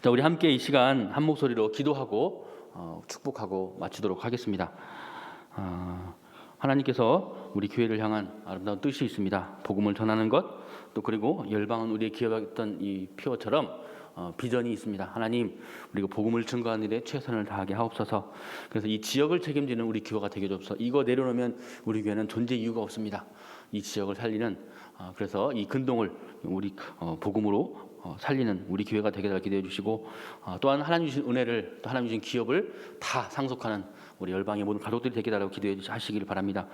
Speaker 3: 자, 우리 함께 이 시간 한 목소리로 기도하고 축복하고 마치도록 하겠습니다. 하나님께서 우리 교회를 향한 아름다운 뜻이 있습니다. 복음을 전하는 것, 또 그리고 열방은 우리의 기업했던 이 표어처럼 비전이 있습니다. 하나님, 우리가 복음을 증거하는 일에 최선을 다하게 하옵소서. 그래서 이 지역을 책임지는 우리 교회가 되게 해주옵소서. 이거 내려놓으면 우리 교회는 존재 이유가 없습니다. 이 지역을 살리는, 그래서 이 근동을 우리 복음으로 살리는 우리 교회가 되게 달라 기도해 주시고, 또한 하나님 주신 은혜를, 또 하나님 주신 기업을 다 상속하는 우리 열방의 모든 가족들이 되게 달라고 기도해 하시기를 바랍니다.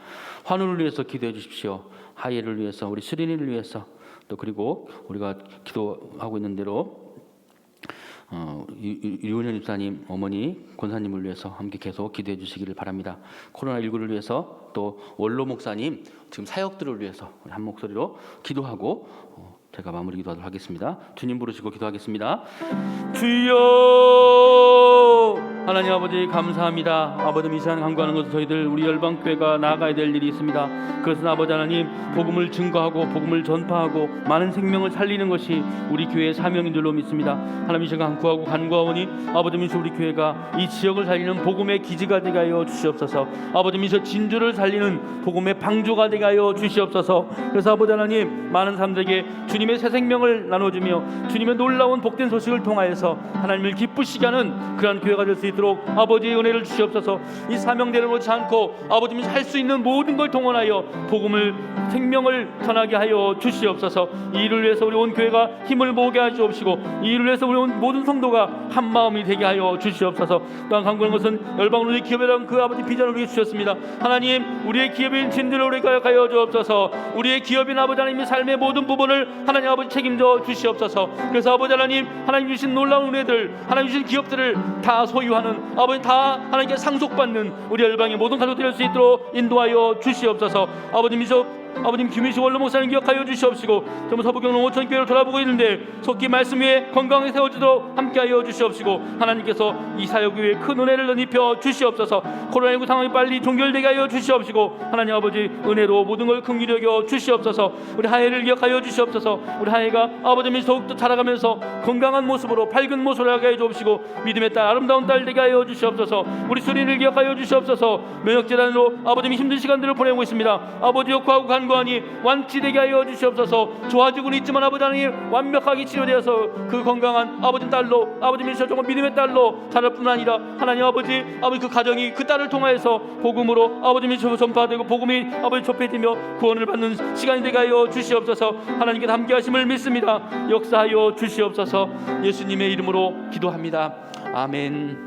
Speaker 3: 환우를 위해서 기도해 주십시오. 하예를 위해서, 우리 수린이를 위해서, 또 그리고 우리가 기도하고 있는 대로 유은현 집사님 어머니 권사님을 위해서 함께 계속 기도해 주시기를 바랍니다. 코로나19를 위해서, 또 원로 목사님 지금 사역들을 위해서 한 목소리로 기도하고 제가 마무리 기도하도록 하겠습니다. 주님 부르시고 기도하겠습니다. 주여, 하나님 아버지 감사합니다. 아버지, 이 시간 간구하는 것은 저희들 우리 열방교회가 나아가야 될 일이 있습니다. 그것은 아버지 하나님, 복음을 증거하고 복음을 전파하고 많은 생명을 살리는 것이 우리 교회의 사명인 줄로 믿습니다. 하나님, 이 시간 구하고 간구하오니 아버지 미서 우리 교회가 이 지역을 살리는 복음의 기지가 되게 하여 주시옵소서. 아버지 미서 진주를 살리는 복음의 방주가 되게 하여 주시옵소서. 그래서 아버지 하나님, 많은 사람들에게 주님의 새 생명을 나눠주며 주님의 놀라운 복된 소식을 통하여서 하나님을 기쁘시게 하는 그러한 교회가 될 수 있도록 있도록 아버지의 은혜를 주시옵소서. 이 사명대를 놓지 않고 아버지님 할 수 있는 모든 걸 동원하여 복음을 생명을 전하게 하여 주시옵소서. 이 일을 위해서 우리 온 교회가 힘을 모으게 하여 주옵시고 이 일을 위해서 우리 온 모든 성도가 한 마음이 되게 하여 주시옵소서. 또한 간구하는 것은 열방을 우리 기업에 대한 그 아버지 비전을 위해 주셨습니다. 하나님 우리의 기업인 진들을 우리가 하여 주옵소서. 우리의 기업인 아버지 하나님의 삶의 모든 부분을 하나님 아버지 책임져 주시옵소서. 그래서 아버지 하나님 주신 놀라운 은혜들 하나님 주신 기업들을 다 소유하는 아버지 다 하나님께 상속받는 우리 열방의 모든 가족들이 될 수 있도록 인도하여 주시옵소서. 아버님 김희식 원로 목사님 기억하여 주시옵시고 전부 서부경 농어촌 교회를 돌아보고 있는데 속기 말씀 위에 건강하게 세워지도록 함께하여 주시옵시고 하나님께서 이 사역 위에 큰 은혜를 입혀 주시옵소서. 코로나19 상황이 빨리 종결되게 하여 주시옵시고 하나님 아버지 은혜로 모든 걸 긍휼히 여겨 주시옵소서. 우리 하혜를 기억하여 주시옵소서. 우리 하혜가 아버지님 더욱더 자라가면서 건강한 모습으로 밝은 모습을 하게 해 주옵시고 믿음의 딸 아름다운 딸 되게 하여 주시옵소서. 우리 수린을 기억하여 주시옵소서. 면역질환으로 아버지님 힘든 시간들을 보내고 있습니다. 아버지여 구하고 간구하니 완치되게 하여 주시옵소서. 좋아지고는 있지만 아버지 하나님 완벽하게 치료되어서 그 건강한 아버지 딸로 아버지님 정말 믿음의 딸로 자랄 뿐 아니라 하나님 아버지 그 가정이 그 딸을 통하여서 복음으로 아버지님 전파되고 복음이 아버지 접해지며 구원을 받는 시간이 되게 하여 주시옵소서. 하나님께 함께 하심을 믿습니다. 역사하여 주시옵소서. 예수님의 이름으로 기도합니다. 아멘.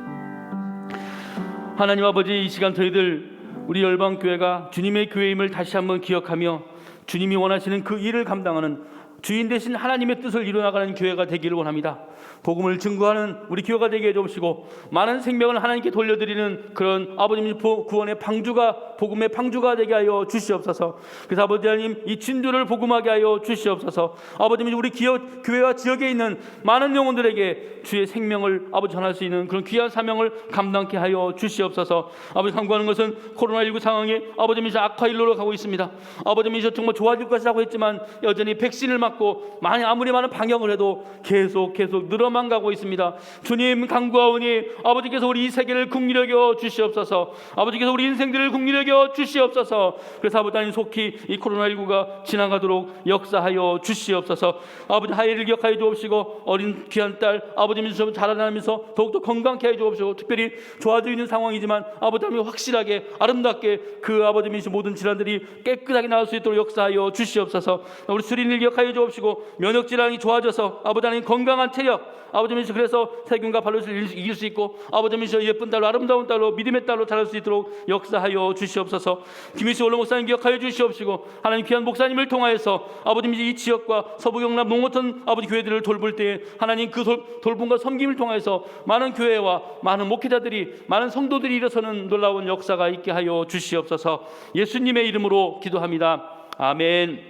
Speaker 3: 하나님 아버지 이 시간 저희들 우리 열방교회가 주님의 교회임을 다시 한번 기억하며 주님이 원하시는 그 일을 감당하는 주인 되신 하나님의 뜻을 이루어나가는 교회가 되기를 원합니다. 복음을 증거하는 우리 교회가 되게 해주시고 많은 생명을 하나님께 돌려드리는 그런 아버님 구원의 방주가 복음의 방주가 되게 하여 주시옵소서. 그래서 아버지 하나님 이 진주를 복음하게 하여 주시옵소서. 아버님 우리 교회와 지역에 있는 많은 영혼들에게 주의 생명을 아버지 전할 수 있는 그런 귀한 사명을 감당케 하여 주시옵소서. 아버지 간구하는 것은 코로나19 상황에 아버님이 악화일로로 가고 있습니다. 아버님이 정말 좋아질 것이라고 했지만 여전히 백신을 맞고 아무리 많은 방역을 해도 계속 늘어만 가고 있습니다. 주님 간구하오니 아버지께서 우리 이 세계를 긍휼히 여겨 주시옵소서. 아버지께서 우리 인생들을 긍휼히 여겨 주시옵소서. 그래서 아버지 하나님 속히 이 코로나19가 지나가도록 역사하여 주시옵소서. 아버지 하혜를 기억하여 주옵시고 어린 귀한 딸 아버님이 좀 자라나면서 더욱더 건강케 해 주옵시고 특별히 좋아지고 있는 상황이지만 아버지 하나님 확실하게 아름답게 그 아버님이 모든 질환들이 깨끗하게 나올 수 있도록 역사하여 주시옵소서. 우리 수린을 기억하여 주옵시고 면역 질환이 좋아져서 아버지 하나님 건강한 체력 아버지면서 그래서 세균과 바이러스를 이길 수 있고 아버지면서 예쁜 딸로 아름다운 딸로 믿음의 딸로 자랄 수 있도록 역사하여 주시옵소서. 김희수 원로 목사님 기억하여 주시옵시고 하나님 귀한 목사님을 통하여서 아버님 이 지역과 서부 경남 농어촌 아버지 교회들을 돌볼 때에 하나님 그 돌봄과 섬김을 통하여서 많은 교회와 많은 목회자들이 많은 성도들이 일어서는 놀라운 역사가 있게 하여 주시옵소서. 예수님의 이름으로 기도합니다. 아멘.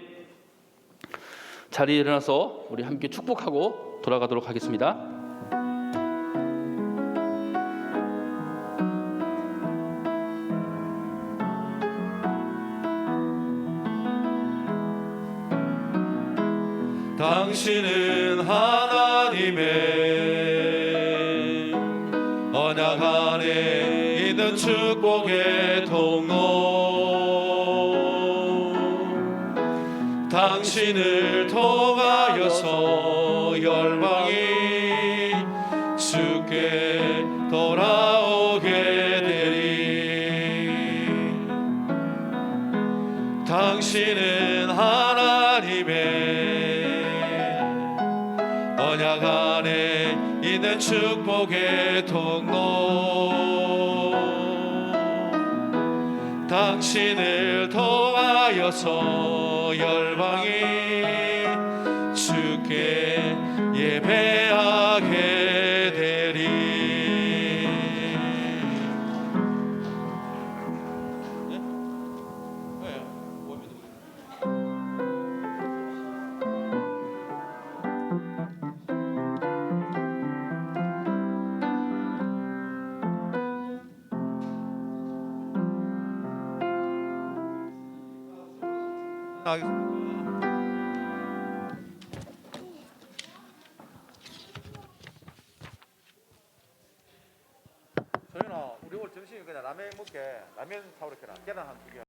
Speaker 3: 자리에 일어나서 우리 함께 축복하고 돌아가도록 하겠습니다.
Speaker 2: 당신은 하나님의 언약 안에 있는 축복의 통로 당신을 통하여서 열방이 주께 돌아오게 되리. 당신은 하나님의 언약 안에 있는 축복의 통로 당신을 통하여서 열방이 주께 예배하게 되리.
Speaker 5: 소연아, 우리 오늘 점심에 그냥 라면 먹게. 라면 사오라 해라. 계란 한 2개.